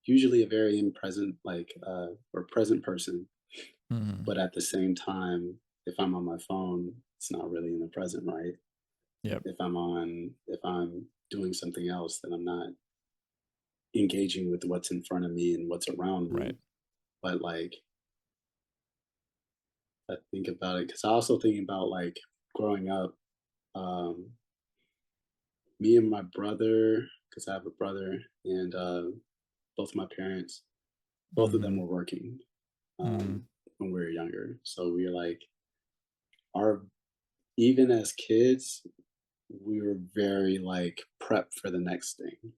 usually a very in present, like, or present person, mm, but at the same time, if I'm on my phone, it's not really in the present, right? yep, If I'm doing something else, then I'm not engaging with what's in front of me and what's around right, me. But like, I think about it because I also think about like growing up. Um, Me and my brother, because I have a brother, and both my parents, both of them mm, were working, mm, when we were younger. So we were like, our even as kids, we were very like prepped for the next thing.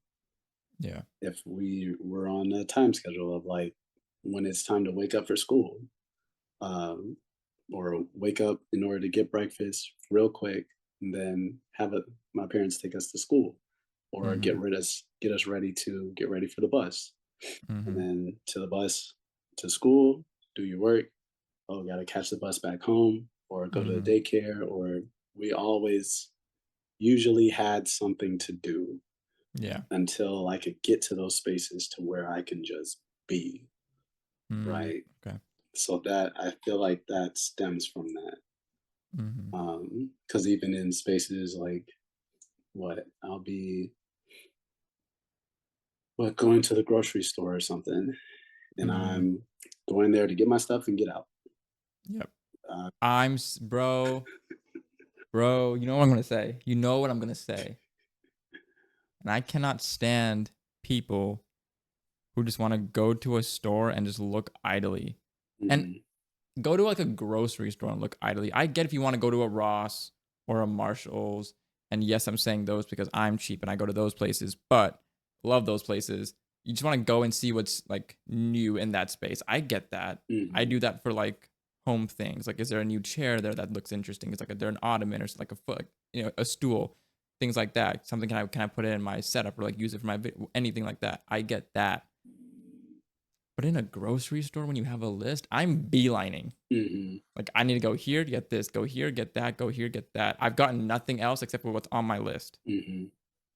yeah, If we were on a time schedule of like when it's time to wake up for school, um, or wake up in order to get breakfast real quick, and then my parents take us to school, or mm, get us ready to get ready for the bus, and mm, then to the bus to school, do your work. Oh, got to catch the bus back home, or go to the mm, daycare, or we always usually had something to do. Yeah. until I could get to those spaces to where I can just be, right? Okay. So that I feel like that stems from that. Mm-hmm. Because even in spaces like what I'll be going to the grocery store or something, and Mm-hmm. I'm going there to get my stuff and get out. Yep. Uh, Bro, you know what I'm gonna say. You know what I'm gonna say. And I cannot stand people who just want to go to a store and just look idly. And mhm, go to like a grocery store and look idly. I get if you want to go to a Ross or a Marshall's. And yes, I'm saying those because I'm cheap and I go to those places, but love those places. You just want to go and see what's like new in that space. I get that. I mhm, do that for like home things. Like, is there a new chair there that looks interesting? Is like, is there an ottoman or like a foot, a stool, things like that. Something can I put it in my setup or like use it for my anything like that. I get that. But in a grocery store, when you have a list, I'm beelining. mhm, Like, I need to go here to get this, go here, get that, go here, get that. I've gotten nothing else except for what's on my list. mhm.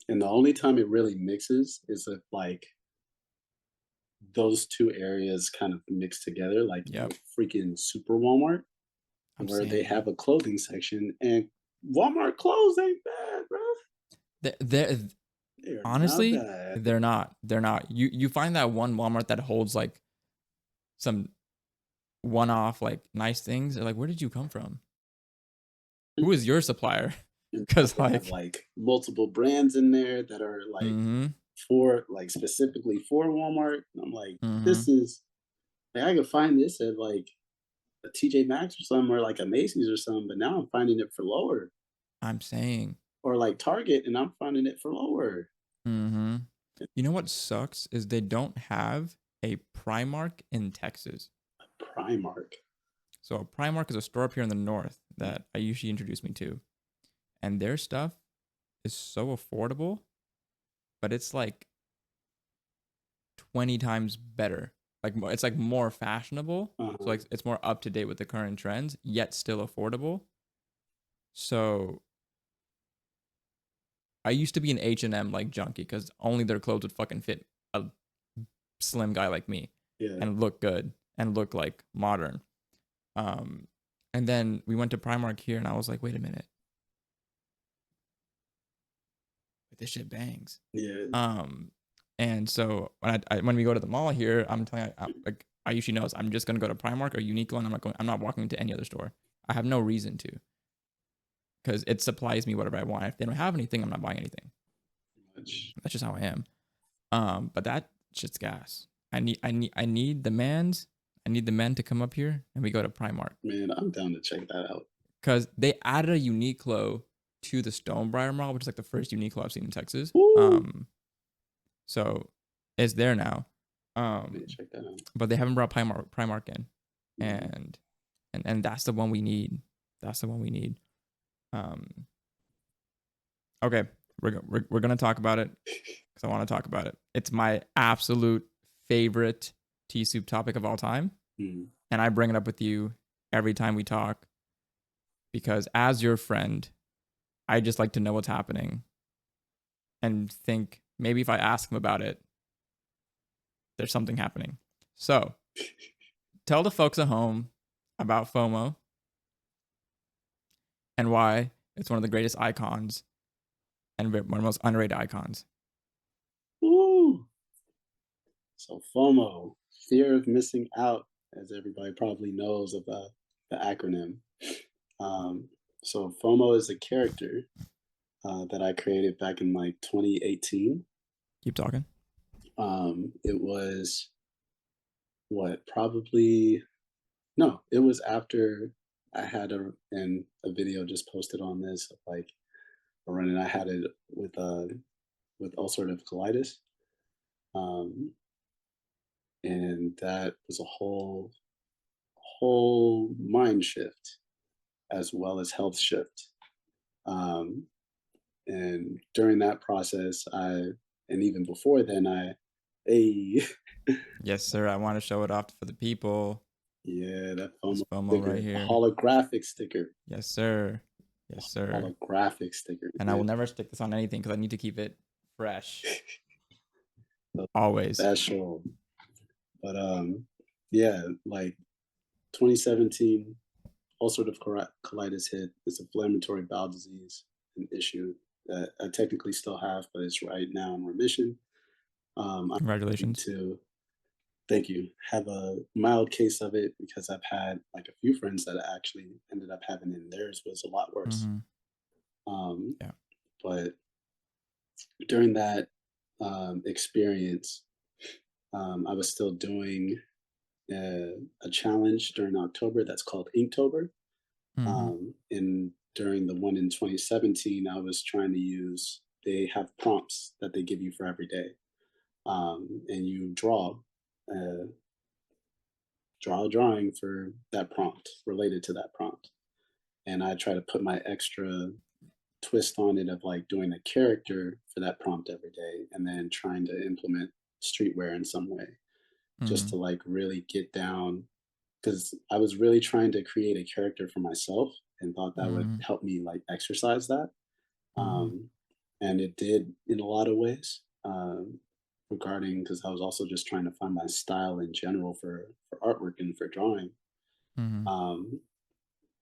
And the only time it really mixes is if like those two areas kind of mix together, like Yep. freaking Super Walmart, I'm where they saying have a clothing section, and Walmart clothes ain't bad, bro. they're They are not honestly, bad. they're not. They're not. You find that one Walmart that holds like some one-off like nice things. They're like, where did you come from? Who is your supplier? And Because they have like, like multiple brands in there that are like mm-hmm, for like specifically for Walmart. And I'm like, mm-hmm. this is like I could find this at like a TJ Maxx or something or like a Macy's or something, but now I'm finding it for lower. I'm saying, Or like Target and I'm finding it for lower. mm-hmm. You know what sucks is they don't have a Primark in Texas. Primark. So Primark is a store up here in the north that I usually introduce me to, and their stuff is so affordable, but it's like 20 times better. Like it's like more fashionable, so Uh-huh. like it's more up to date with the current trends, yet still affordable. So I used to be an H&M like junkie because only their clothes would fucking fit a slim guy like me Yeah. and look good and look like modern. Um, and then we went to Primark here, and I was like, wait a minute, this shit bangs. Yeah. Um, and so when we go to the mall here, I'm telling you, like I usually knows I'm just gonna go to Primark or Uniqlo, and I'm not walking to any other store. I have no reason to because it supplies me whatever I want. If they don't have anything, I'm not buying anything. Much. That's just how I am. But that shit's gas. I need the mans. I need the men to come up here, and we go to Primark Man, I'm down to check that out. because they added a Uniqlo to the Stonebriar Mall, which is like the first Uniqlo I've seen in Texas. Woo! So it's there now. Yeah, check that out. But they haven't brought Primark in, Mhm. and that's the one we need. That's the one we need. Um, okay, we're gonna talk about it because I want to talk about it. It's my absolute favorite TSoup topic of all time, Mhm. and I bring it up with you every time we talk because as your friend, I just like to know what's happening and think maybe if I ask him about it, there's something happening. So tell the folks at home about FOMO and why it's one of the greatest icons and one of the most underrated icons. Woo! So FOMO, fear of missing out, as everybody probably knows about the acronym. Um, so FOMO is a character that I created back in like 2018. Keep talking. It was what probably no, it was after I had a video just posted on this of like a run, and I had it with ulcerative colitis, um, and that was a whole mind shift as well as health shift. Um, and during that process, and even before then, a Yes, sir. I want to show it off for the people. yeah, that This FOMO FOMO right sticker, a here. holographic sticker, Yes, sir. Yes, a sir. holographic sticker, And I will man. never stick this on anything because I need to keep it fresh. So Always. special. But yeah, like 2017, ulcerative colitis hit. It's inflammatory bowel disease, an issue that I technically still have, but it's right now in remission. I'm looking Congratulations. to, thank you, have a mild case of it because I've had like a few friends that actually ended up having it, and theirs was a lot worse. Mm-hmm. Um, Yeah. but during that experience, I was still doing a challenge during October that's called Inktober. Mm-hmm. And during the one in 2017, I was trying to use, they have prompts that they give you for every day. And you uh, draw a drawing for that prompt, related to that prompt. And I try to put my extra twist on it of like doing a character for that prompt every day and then trying to implement streetwear in some way just Mm-hmm. to like really get down, because I was really trying to create a character for myself and thought that would Mm-hmm. help me like exercise that. Mm-hmm. Um, and it did in a lot of ways. Regarding, because I was also just trying to find my style in general for artwork and for drawing. Mm-hmm. Um,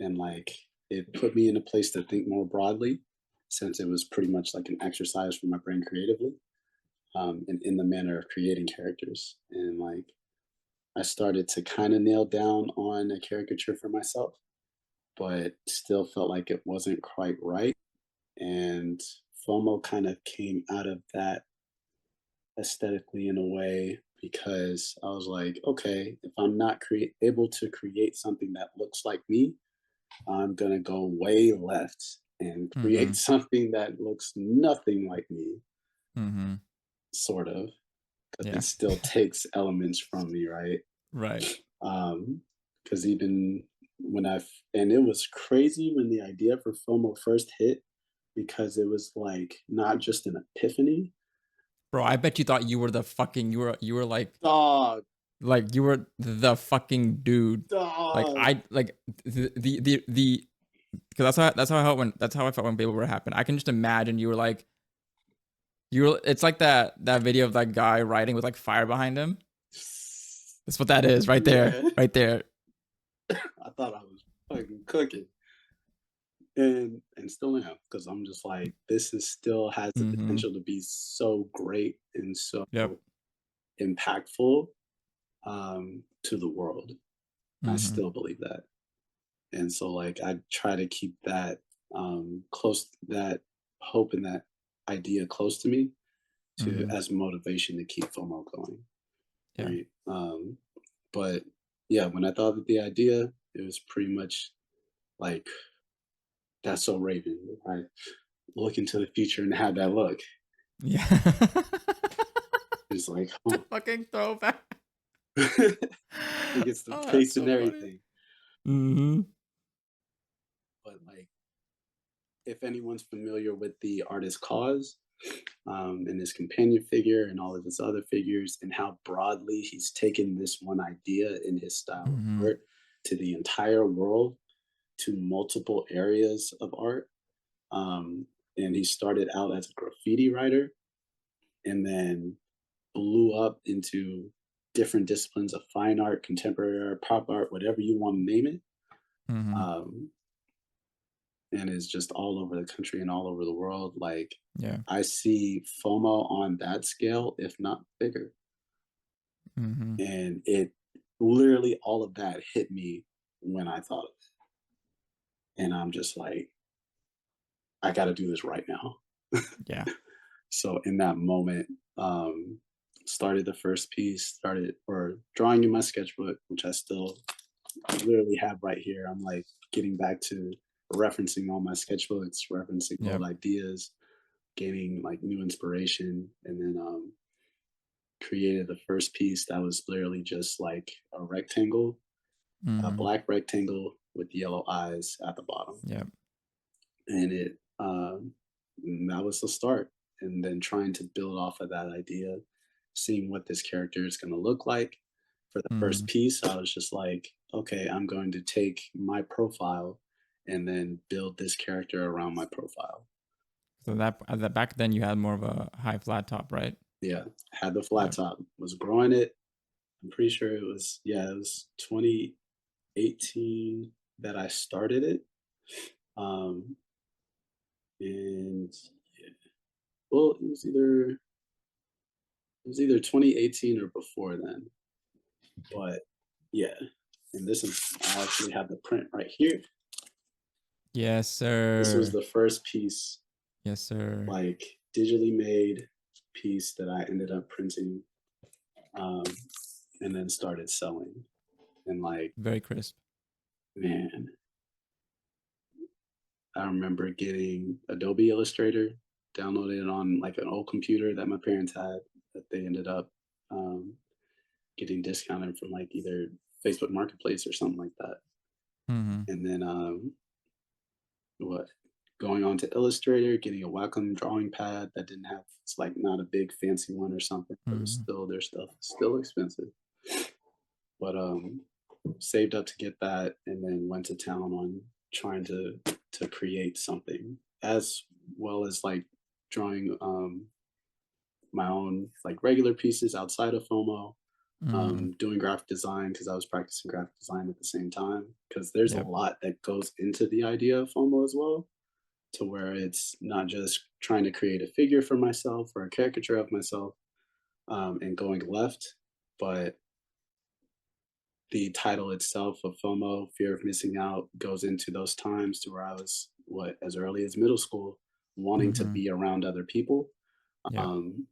and like it put me in a place to think more broadly, since it was pretty much like an exercise for my brain creatively, and in the manner of creating characters. And like I started to kind of nail down on a caricature for myself, but still felt like it wasn't quite right. And FOMO kind of came out of that aesthetically in a way, because I was like, okay, if I'm not able to create something that looks like me, I'm gonna go way left and Mm-hmm. create something that looks nothing like me, Mm-hmm. sort of, because Yeah. it still takes elements from me, right? Right. Um, because even when and it was crazy when the idea for FOMO first hit, because it was like not just an epiphany. Bro, I bet you thought you were the fucking you were Dog, like you were the fucking dude. Like dog. I like the because that's how I felt when people were happening. I can just imagine you were like you were it's like that video of that guy riding with like fire behind him. That's what that is right there. Yeah, Right there. I thought I was fucking cooking, and still am, because I'm just like, this is still has the Mm-hmm. potential to be so great and so Yep. impactful, to the world. I Mm-hmm. still believe that. And so like I try to keep that close, that hope and that idea close to me, to Mm-hmm. as motivation to keep FOMO going, Yeah. right? But yeah, when I thought of the idea, it was pretty much like, that's so Raven, right? Look into the future and have that look. Yeah. It's like, The huh. fucking throwback. It gets the Oh, that's face and so funny. everything. Mm-hmm. But like, if anyone's familiar with the artist Cause, and his companion figure and all of his other figures, and how broadly he's taken this one idea in his style of Mm-hmm. art to the entire world, to multiple areas of art. And he started out as a graffiti writer and then blew up into different disciplines of fine art, contemporary art, pop art, whatever you want to name it. Mm-hmm. Um, and is just all over the country and all over the world. Like, Yeah. I see FOMO on that scale, if not bigger. Mm-hmm. And it literally, all of that hit me when I thought of it. And I'm just like, I got to do this right now. Yeah. So in that moment, started the first piece, started or drawing in my sketchbook, which I still literally have right here. I'm like getting back to referencing all my sketchbooks, referencing old Yep. ideas, gaining like new inspiration, and then created the first piece that was literally just like a rectangle, a Mm-hmm. black rectangle with yellow eyes at the bottom. Yep. And that was the start. And then trying to build off of that idea, seeing what this character is going to look like. For the Mm-hmm. first piece, I was just like, okay, I'm going to take my profile and then build this character around my profile. So that back then you had more of a high flat top, right? Yeah, had the flat Yeah. top, was growing it. I'm pretty sure it was, yeah, it was 2018 that I started it. Um, and yeah, well, it was either 2018 or before then. But yeah, and this is, I actually have the print right here. Yes, This was sir. the first piece, Yes, sir. like digitally made piece that I ended up printing, um, and then started selling. And like, Very crisp. man, I remember getting Adobe Illustrator, downloaded it on like an old computer that my parents had that they ended up um, getting discounted from like either Facebook Marketplace or something like that. Mm-hmm. And then what? Going on to Illustrator, getting a Wacom drawing pad that didn't have, it's like not a big fancy one or something, but it's Mm-hmm. still, their stuff is still expensive. But saved up to get that, and then went to town on trying to create something, as well as like drawing my own like regular pieces outside of FOMO, Mm-hmm. doing graphic design because I was practicing graphic design at the same time, because there's a Yep. lot that goes into the idea of FOMO as well, to where it's not just trying to create a figure for myself or a caricature of myself, and going left, but the title itself of FOMO, fear of missing out, goes into those times to where I was, what, as early as middle school, wanting to Mm-hmm. be around other people, Yep. um,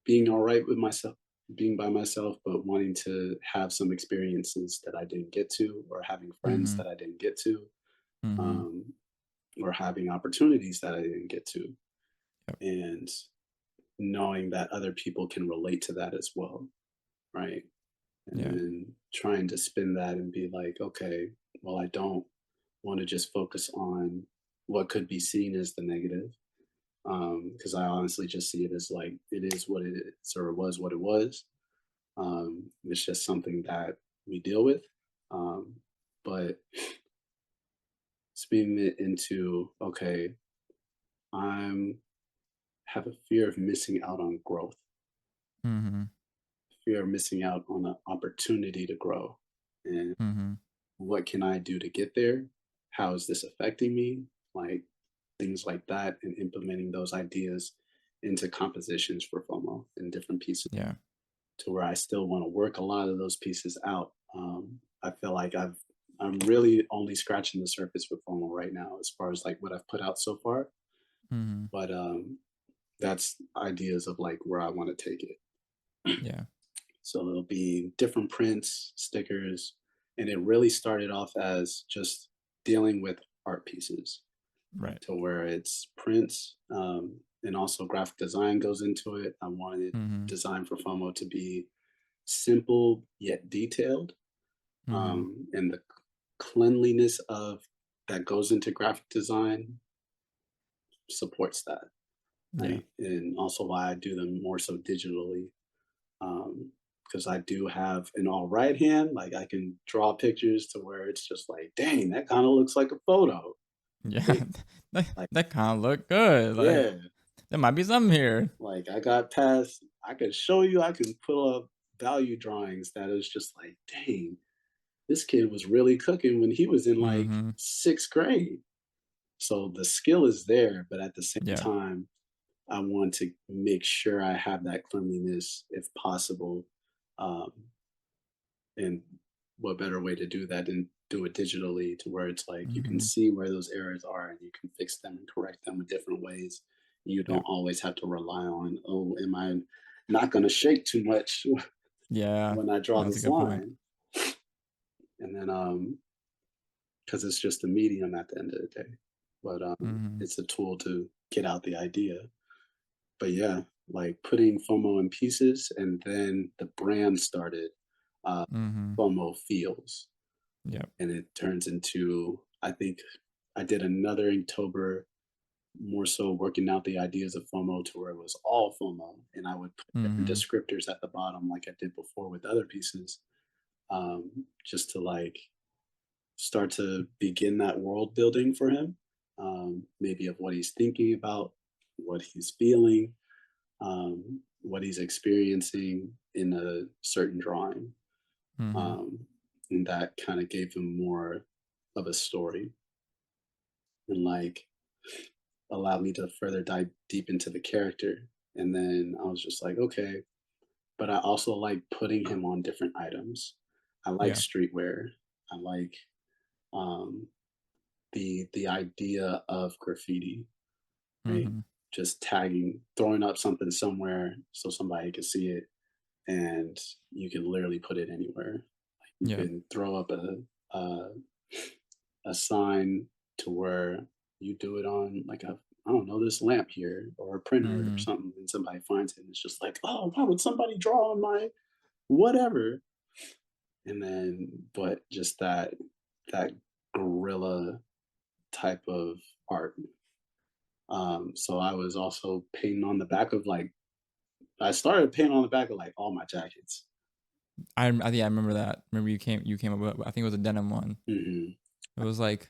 being all right with myself, being by myself, but wanting to have some experiences that I didn't get to, or having friends Mm-hmm. that I didn't get to, Mm-hmm. um, or having opportunities that I didn't get to, Yep. and knowing that other people can relate to that as well, right? And Yeah. then trying to spin that and be like, okay, well, I don't want to just focus on what could be seen as the negative, because I honestly just see it as like it is what it is, or it was what it was. It's just something that we deal with, but spinning it into, okay, I'm have a fear of missing out on growth, Mm-hmm. fear of missing out on an opportunity to grow, and Mm-hmm. what can I do to get there? How is this affecting me? Like things like that, and implementing those ideas into compositions for FOMO in different pieces, Yeah. to where I still want to work a lot of those pieces out. I feel like I'm really only scratching the surface with FOMO right now, as far as like what I've put out so far. Mm-hmm. But that's ideas of like where I want to take it. Yeah. So it'll be different prints, stickers, and it really started off as just dealing with art pieces, Right. to where it's prints, and also graphic design goes into it. I wanted Mm-hmm. design for FOMO to be simple yet detailed, Mm-hmm. and the cleanliness of that goes into graphic design supports that, Yeah. right? And also why I do them more so digitally, because I do have an all right hand. Like I can draw pictures to where it's just like, dang, that kind of looks like a photo. Yeah. Like, that like that kind of look good. Like yeah, there might be something here. like I got past. I could show you. I can pull up value drawings that is just like, dang, this kid was really cooking when he was in like Mm-hmm. sixth grade. So the skill is there, but at the same Yeah. time, I want to make sure I have that cleanliness if possible. Um, and what better way to do that than do it digitally, to where it's like you can Mm-hmm. see where those errors are and you can fix them and correct them in different ways. You Yeah. don't always have to rely on, oh, am I not going to shake too much Yeah. when I draw That's a this good point. line? And then, because it's just a medium at the end of the day, but Mm-hmm. it's a tool to get out the idea. But yeah, like putting FOMO in pieces, and then the brand started, uh, Mm-hmm. FOMO Feels, Yep. and it turns into, I think I did another Inktober, more so working out the ideas of FOMO to where it was all FOMO, and I would put different Mm-hmm. descriptors at the bottom like I did before with other pieces, just to like start to begin that world building for him. maybe of what he's thinking about, what he's feeling, what he's experiencing in a certain drawing. Mm-hmm. Um, and that kind of gave him more of a story and like allowed me to further dive deep into the character. And then I was just like, okay, but I also like putting him on different items. I like Yeah. streetwear. I like um, the idea of graffiti, right? Mm-hmm. Just tagging, throwing up something somewhere so somebody can see it, and you can literally put it anywhere. You Yeah. can throw up a sign to where you do it on like a I don't know this lamp here or a printer or Mm-hmm. something, and somebody finds it, and it's just like, oh, why would somebody draw on my whatever? And then, but just that guerrilla type of art. So I was also painting on the back of like I started painting on the back of like all my jackets. I think I remember that. Remember you came up with, I think it was a denim one. Hmm. It was like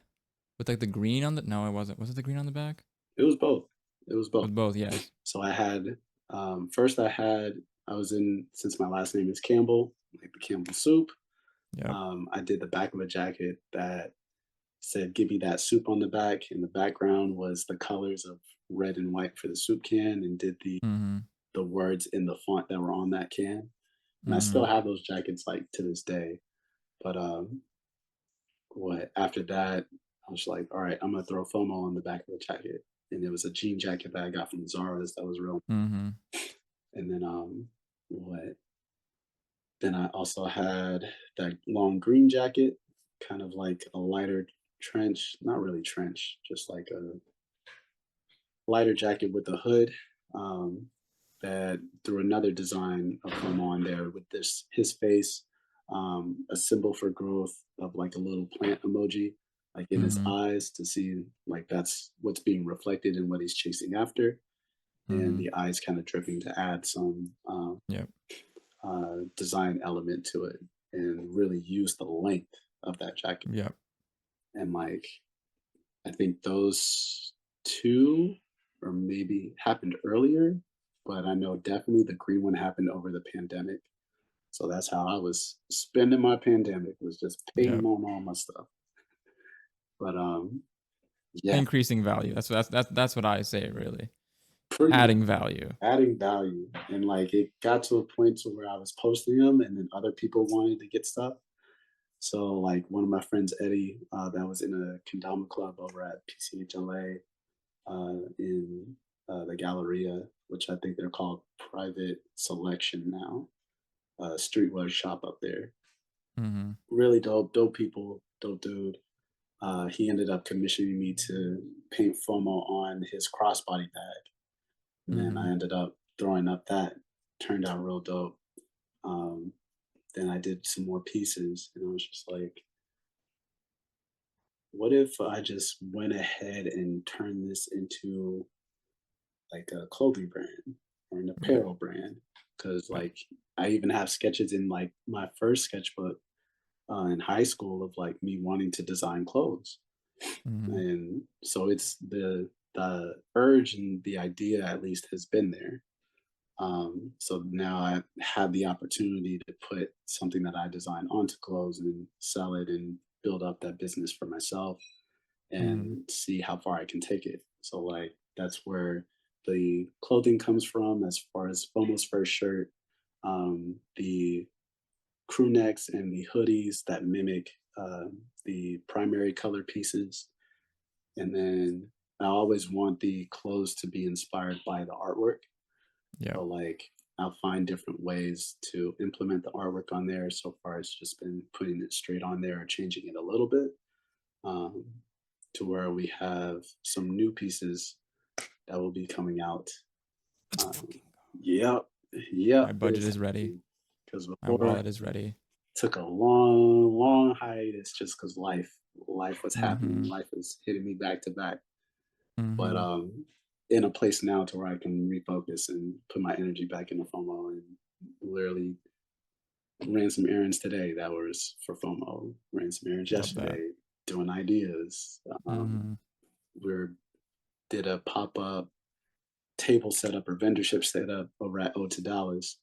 with like the green on the, no, it wasn't. Was it the green on the back? It was both. It was both. With both, yes. So I had first I was in since my last name is Campbell, like the Campbell soup. Yep. I did the back of a jacket that said "Give me that soup" on the back, and the background was the colors of red and white for the soup can, and did Mm-hmm. the words in the font that were on that can. And I Mm-hmm. still have those jackets like to this day. But what after that, I was like, all right, I'm gonna throw FOMO on the back of the jacket, and it was a jean jacket that I got from Zara's that was real. Mm-hmm. And then what? Then I also had that long green jacket, kind of like a lighter trench, not really trench, just like a lighter jacket with a hood. Um, that threw another design of him on there with this his face, a symbol for growth of like a little plant emoji, like in his Mm-hmm. eyes to see like that's what's being reflected in what he's chasing after, and Mm-hmm. the eyes kind of dripping to add some Yep. design element to it, and really use the length of that jacket. Yep. And like I think those two or maybe happened earlier, but I know definitely the green one happened over the pandemic. So that's how I was spending my pandemic was just painting Yep. on all my stuff. But yeah, Increasing value. That's what I say really. pretty much Adding value. adding value. And like it got to a point to where I was posting them and then other people wanted to get stuff. So like one of my friends, Eddie, that was in a kendama club over at PCHLA in the Galleria, which I think they're called Private Selection now. Streetwear shop up there. Mm-hmm. Really dope, dope people, dope dude. He ended up commissioning me to paint FOMO on his crossbody bag, and then Mm-hmm. I ended up throwing up that. Turned out real dope. Um, then I did some more pieces, and I was just like, what if I just went ahead and turned this into like a clothing brand or an Right. apparel brand? Because Right. like I even have sketches in like my first sketchbook in high school of like me wanting to design clothes, Mm-hmm. and so it's the urge and the idea at least has been there. So now I had the opportunity to put something that I design onto clothes and sell it and build up that business for myself Mm-hmm. and see how far I can take it. So like that's where the clothing comes from as far as FOMO's first shirt, the crew necks and the hoodies that mimic the primary color pieces. And then I always want the clothes to be inspired by the artwork. So Yep. like I'll find different ways to implement the artwork on there. So far, it's just been putting it straight on there or changing it a little bit um, to where we have some new pieces that will be coming out. Let's Um, fucking go. yep, My yep. budget is ready. Because My before wallet is ready. took a long, long hiatus just because life was happening. Mm-hmm. Life was hitting me back to back. But Mm-hmm. in a place now to where I can refocus and put my energy back into FOMO and literally ran some errands today that was for FOMO. Ran some errands Love that. yesterday doing ideas. Mm-hmm. we did a pop up table setup or vendorship setup over at Ode to Dallas.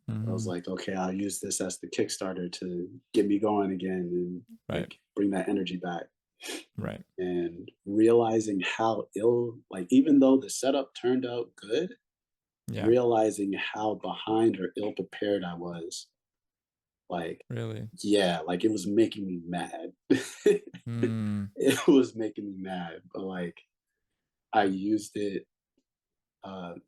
I was Mm-hmm. like, okay, I'll use this as the Kickstarter to get me going again and Right. like bring that energy back. Right. And realizing how ill, like, even though the setup turned out good, Yeah. realizing how behind or ill prepared I was, like, Really. yeah, like it was making me mad. Mm. It was making me mad, but like I used it,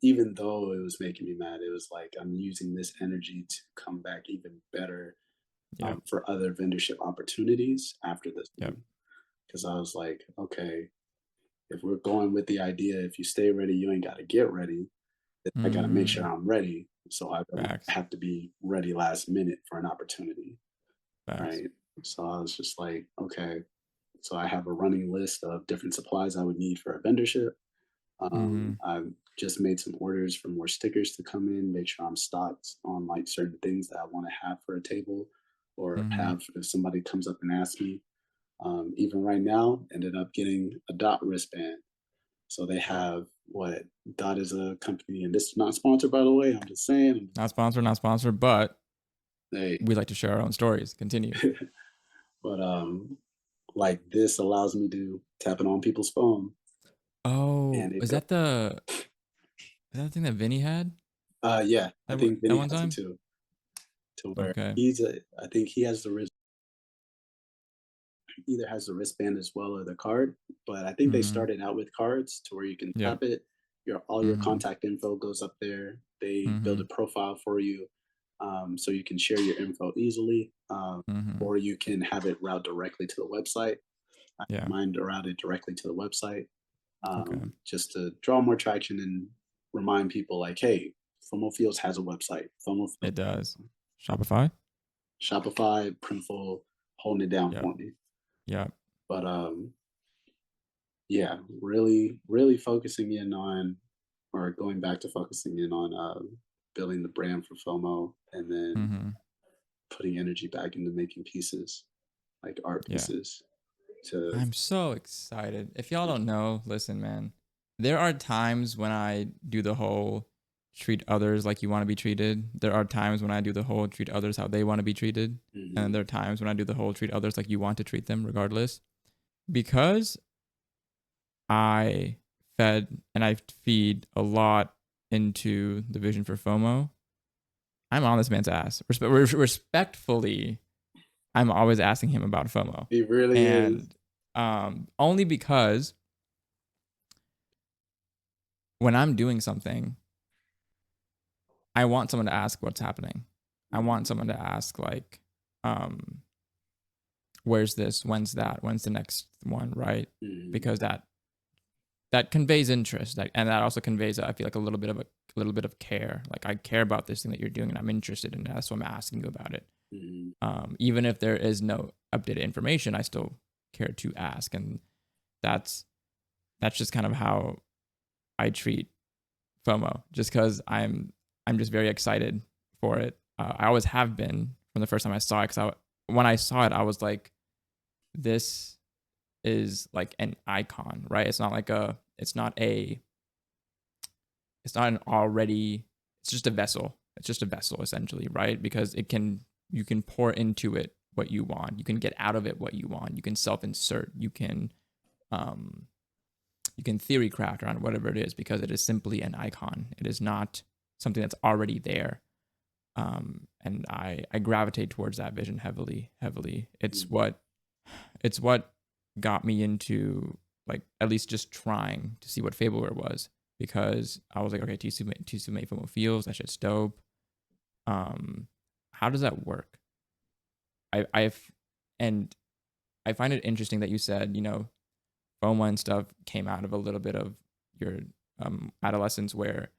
even though it was making me mad, it was like I'm using this energy to come back even better, Yep. for other vendorship opportunities after this Yep. one. Because I was like, okay, if we're going with the idea, if you stay ready, you ain't got to get ready. I got to make sure Mm. I'm ready. So I don't Facts. have to be ready last minute for an opportunity. Facts. Right. So I was just like, okay. So I have a running list of different supplies I would need for a vendorship. Mm-hmm. I've just made some orders for more stickers to come in, make sure I'm stocked on like certain things that I want to have for a table or Mm-hmm. have if somebody comes up and asks me. Even right now, ended up getting a Dot wristband. So they have what Dot is a company, and this is not sponsored by the way. I'm just saying. Not sponsored, not sponsored, but Hey, we like to share our own stories. Continue. but like this allows me to tap it on people's phone, and Oh, it is go. that the thing that Vinny had Yeah, I think that Vinny one has it time? too. To where Okay. I think he has the either has the wristband as well or the card. But I think they Mm-hmm. started out with cards to where you can Yep. tap it, your all your Mm-hmm. contact info goes up there. They build Mm-hmm. a profile for you, so you can share your info easily, Mm-hmm. or you can have it route directly to the website. I have Yeah. mine routed directly to the website, Okay. just to draw more traction and remind people like, hey, FOMO Fields has a website. FOMO Fields, It does. Shopify? Shopify, Printful, holding it down Yep. for me. Yep. But yeah, really, really focusing in on, or going back to focusing in on, building the brand for FOMO, and then Mm-hmm. putting energy back into making pieces, like art Yeah. pieces. To I'm so excited. If y'all don't know, listen, man. There are times when I do the whole treat others like you want to be treated. There are times when I do the whole treat others how they want to be treated. mhm, And there are times when I do the whole treat others like you want to treat them, regardless. Because I fed and I feed a lot into the vision for FOMO, I'm on this man's ass. Respectfully, I'm always asking him about FOMO. it really is. And only because when I'm doing something, I want someone to ask what's happening. I want someone to ask, like, um, where's this? When's that? When's the next one? Right? Mhm, Because that conveys interest, and that also conveys, I feel like, a little bit of care. Like, I care about this thing that you're doing, and I'm interested in it. That's why I'm asking you about it. mhm, Even if there is no updated information, I still care to ask, and that's just kind of how I treat FOMO, just because I'm just very excited for it. I always have been from the first time I saw it. Because when I saw it, I was like, this is like an icon, right? It's not an already. It's just a vessel. It's just a vessel essentially, right? Because you can pour into it what you want. You can get out of it what you want. You can self insert. Um, you can theory craft around whatever it is because it is simply an icon. It is not something that's already there. And I gravitate towards that vision heavily, heavily. mhm, It's what got me into, like, at least just trying to see what Fableware was, because I was like, okay, TSoup made FOMO feels, that shit's dope. Um, how does that work? I've and I find it interesting that you said, FOMO and stuff came out of a little bit of your adolescence, where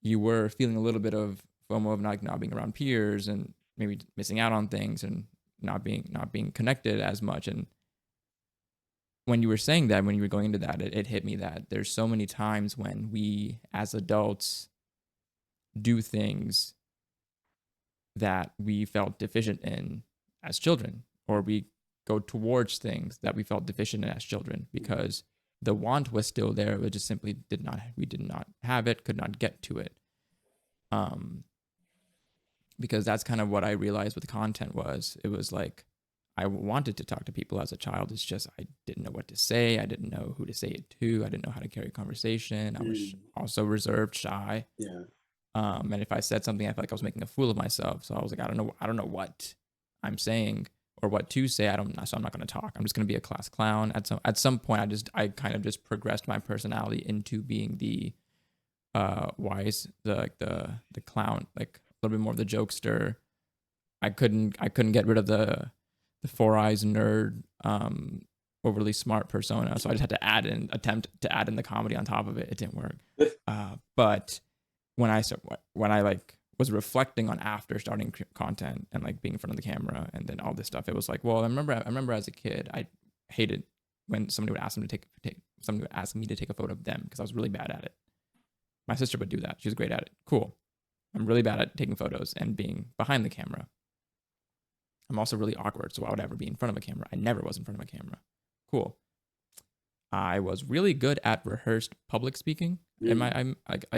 you were feeling a little bit of FOMO of not being around peers and maybe missing out on things and not being connected as much. And when you were saying that, when you were going into that, it hit me that there's so many times when we as adults do things that we felt deficient in as children, or we go towards things that we felt deficient in as children, mhm, because the want was still there. It just simply we did not have it, could not get to it. Because that's kind of what I realized with the content was. It was like, I wanted to talk to people as a child. It's just, I didn't know what to say. I didn't know who to say it to. I didn't know how to carry a conversation. I was also reserved, shy. Yeah. And if I said something, I felt like I was making a fool of myself. So I was like, I don't know what I'm saying or what to say. So I'm not going to talk. I'm just going to be a class clown. At some point, I kind of just progressed my personality into being the wise, the clown, like a little bit more of the jokester. I couldn't get rid of the four eyes nerd, overly smart persona. So I just had to attempt to add in the comedy on top of it. It didn't work. But when I like was reflecting on after starting content and like being in front of the camera and then all this stuff, it was like, well, I remember as a kid, I hated when somebody would ask me to take a photo of them because I was really bad at it. My sister would do that. She was great at it. Cool. I'm really bad at taking photos and being behind the camera. I'm also really awkward, so why would I ever be in front of a camera? I never was in front of a camera. Cool. I was really good at rehearsed public speaking. It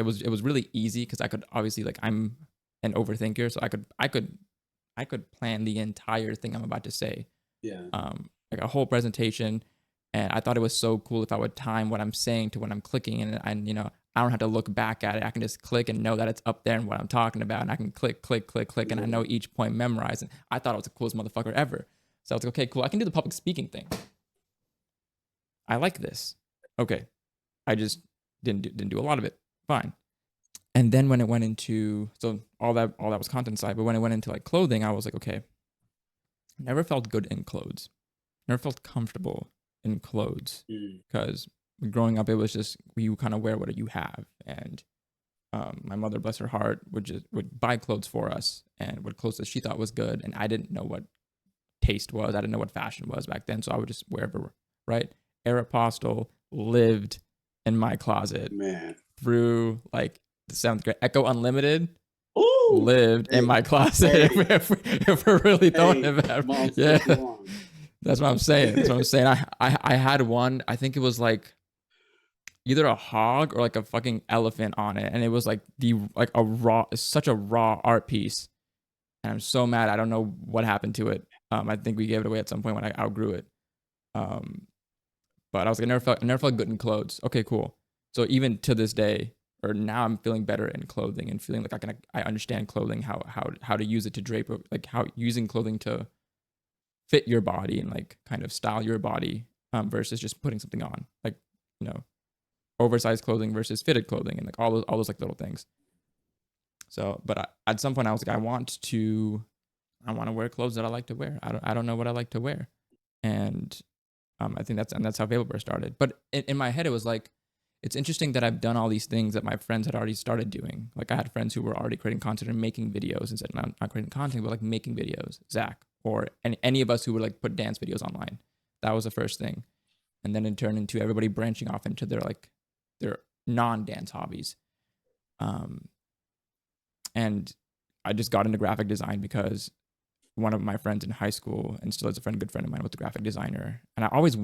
was really easy because I could obviously, like, I'm an overthinker, so I could plan the entire thing I'm about to say. Yeah. Like a whole presentation, and I thought it was so cool if I would time what I'm saying to when I'm clicking, and I don't have to look back at it. I can just click and know that it's up there and what I'm talking about. And I can click, and I know each point memorized. And I thought I was the coolest motherfucker ever. So I was like, okay, cool. I can do the public speaking thing. I like this. Okay. I just didn't do a lot of it. Fine. And then when it went into, so all that was content side, but when it went into like clothing, I was like, okay, never felt good in clothes. Never felt comfortable in clothes because growing up, it was just you kind of wear what you have, and my mother, bless her heart, would buy clothes for us and what clothes that she thought was good, and I didn't know what taste was. I didn't know what fashion was back then, so I would just wear whatever. Right? Aeropostale lived in my closet through like the 7th grade. Echo Unlimited lived in my closet. If we're really throwing it back, yeah. That's what I'm saying. I had one. I think it was like either a hog or like a fucking elephant on it, and it was like such a raw art piece. And I'm so mad. I don't know what happened to it. I think we gave it away at some point when I outgrew it. But I was like, I never felt good in clothes. Okay, cool. So even to this day, or now, I'm feeling better in clothing and feeling like I understand clothing, how to use it to drape, like how using clothing to fit your body and like kind of style your body, versus just putting something on, like, oversized clothing versus fitted clothing, and like all those like little things. So, but at some point I was like, I want to wear clothes that I like to wear. I don't know what I like to wear, and I think that's how Vapor started. But in my head, it was like, it's interesting that I've done all these things that my friends had already started doing. Like I had friends who were already creating content and making videos, and said, not creating content, but like making videos. Zach or any of us who would like put dance videos online. That was the first thing, and then it turned into everybody branching off into their non-dance hobbies. And I just got into graphic design because one of my friends in high school, and still is a good friend of mine, was a graphic designer. And I always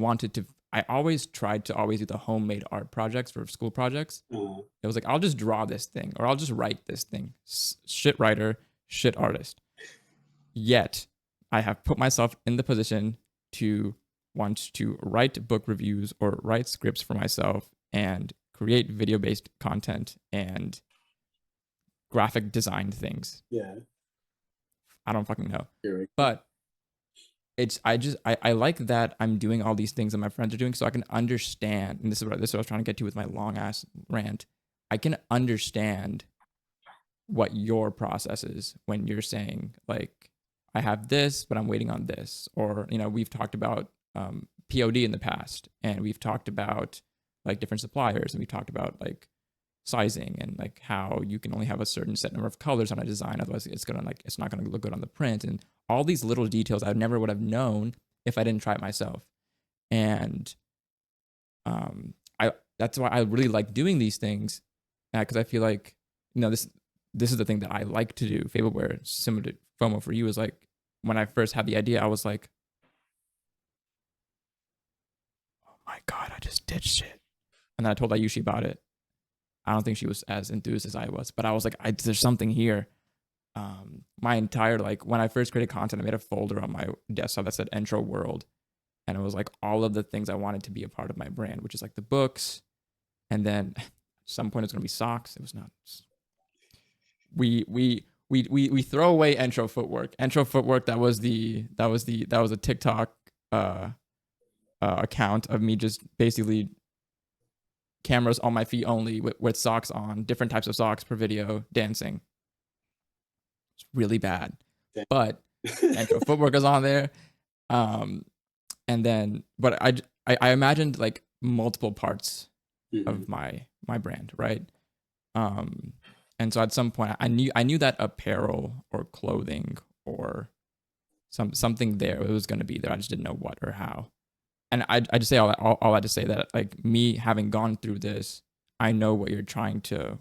tried to always do the homemade art projects for school projects. It was like, I'll just draw this thing, or I'll just write this thing. Shit writer, shit artist. Yet I have put myself in the position to want to write book reviews or write scripts for myself and create video-based content and graphic design things. Yeah. I don't fucking know. But I like that I'm doing all these things that my friends are doing, so I can understand, and this is what I was trying to get to with my long ass rant. I can understand what your process is when you're saying like, I have this, but I'm waiting on this. Or, we've talked about POD in the past, and we've talked about like different suppliers, and we've talked about like sizing and like how you can only have a certain set number of colors on a design, otherwise it's not gonna look good on the print, and all these little details I never would have known if I didn't try it myself. And that's why I really like doing these things, because I feel like this is the thing that I like to do. Fableware, similar to FOMO for you, is like when I first had the idea, I was like, oh my god, I just ditched it. And then I told Ayushi about it. I don't think she was as enthused as I was, but I was like, there's something here. My entire, like, when I first created content, I made a folder on my desktop that said intro world. And it was like all of the things I wanted to be a part of my brand, which is like the books. And then at some point it's going to be socks. It was not. We throw away intro footwork. Intro footwork, that was a TikTok account of me just basically cameras on my feet only with socks on, different types of socks per video, dancing. It's really bad. But intro footwork is on there. And then, but I imagined like multiple parts of my brand, right? And so at some point I knew that apparel or clothing or something there, it was going to be there. I just didn't know what or how. And I just say all that to say that, like, me having gone through this, I know what you're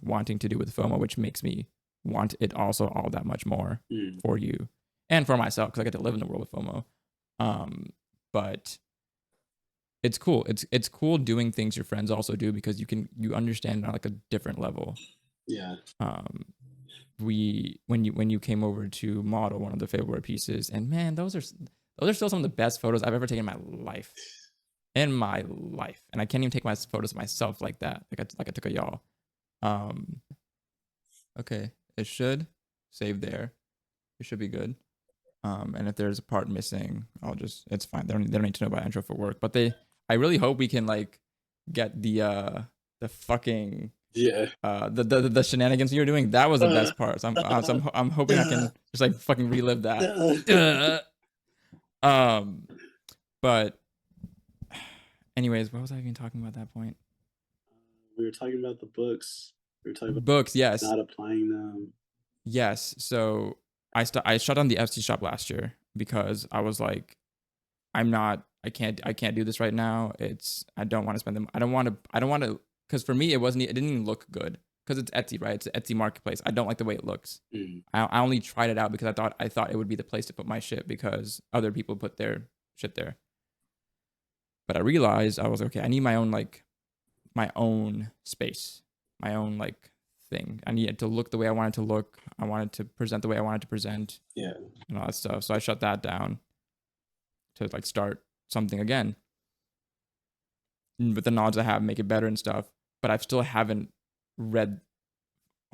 wanting to do with FOMO, which makes me want it also all that much more for you and for myself, because I get to live in the world with FOMO. But it's cool. It's cool doing things your friends also do, because you understand on like a different level. Yeah. When you came over to model one of the February pieces, and man, those are still some of the best photos I've ever taken in my life. And I can't even take my photos of myself like that. Like I took a y'all. Okay, it should save there. It should be good. And if there's a part missing, it's fine. They don't need to know about intro for work. But I really hope we can like get the fucking the shenanigans you were doing. That was the best part. So I'm hoping I can just like fucking relive that. But anyways, what was I even talking about at that point? We were talking about the books. We were talking about books, yes. not applying them. Yes. So I shut down the FC shop last year because I was like, I can't do this right now. I don't want to spend them. I don't want to, because for me, it didn't even look good, because it's Etsy, right? It's an Etsy marketplace. I don't like the way it looks. I only tried it out because I thought it would be the place to put my shit, because other people put their shit there. But I realized I was okay. I need my own space, my own like thing. I needed to look the way I wanted to look. I wanted to present the way I wanted to present. Yeah. And all that stuff. So I shut that down to like start something again. With the knowledge I have, make it better and stuff. But I still haven't read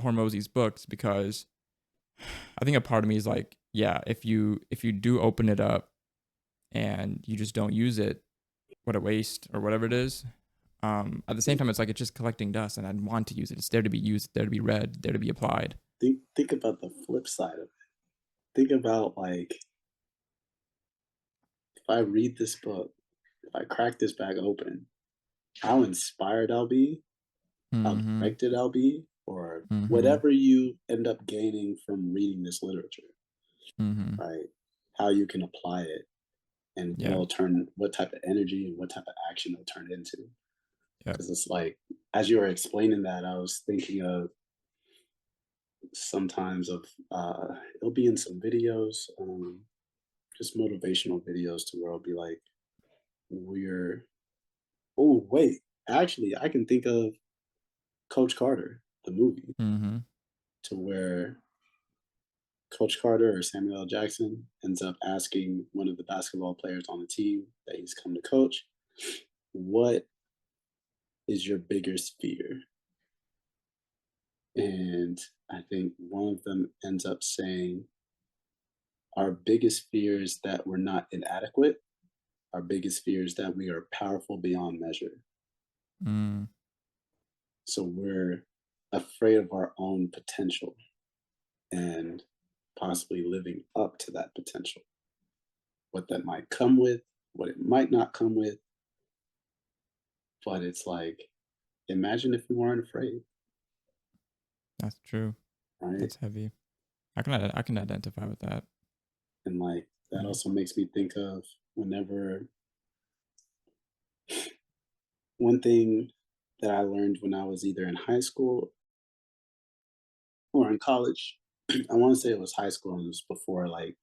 Hormozy's books, because I think a part of me is like, yeah, if you do open it up and you just don't use it, what a waste, or whatever it is. At the same time, it's like it's just collecting dust, and I'd want to use it. It's there to be used, there to be read, there to be applied. Think about the flip side of it. Think about, like, if I read this book, if I crack this bag open, how inspired I'll be, how directed I'll be, or whatever you end up gaining from reading this literature, right? How you can apply it, and what type of energy and what type of action it'll turn into. Because it's like, as you were explaining that, I was thinking of sometimes of it'll be in some videos, just motivational videos, to where it'll be like, oh wait, actually I can think of Coach Carter, the movie, to where Coach Carter, or Samuel L. Jackson, ends up asking one of the basketball players on the team that he's come to coach, what is your biggest fear? And I think one of them ends up saying, our biggest fear is that we're not inadequate. Our biggest fear is that we are powerful beyond measure. So we're afraid of our own potential and possibly living up to that potential. What that might come with, what it might not come with. But it's like, imagine if we weren't afraid. That's true. Right? That's heavy. I can identify with that. And like, that also makes me think of whenever, one thing that I learned when I was either in high school or in college, I want to say it was high school, and it was before like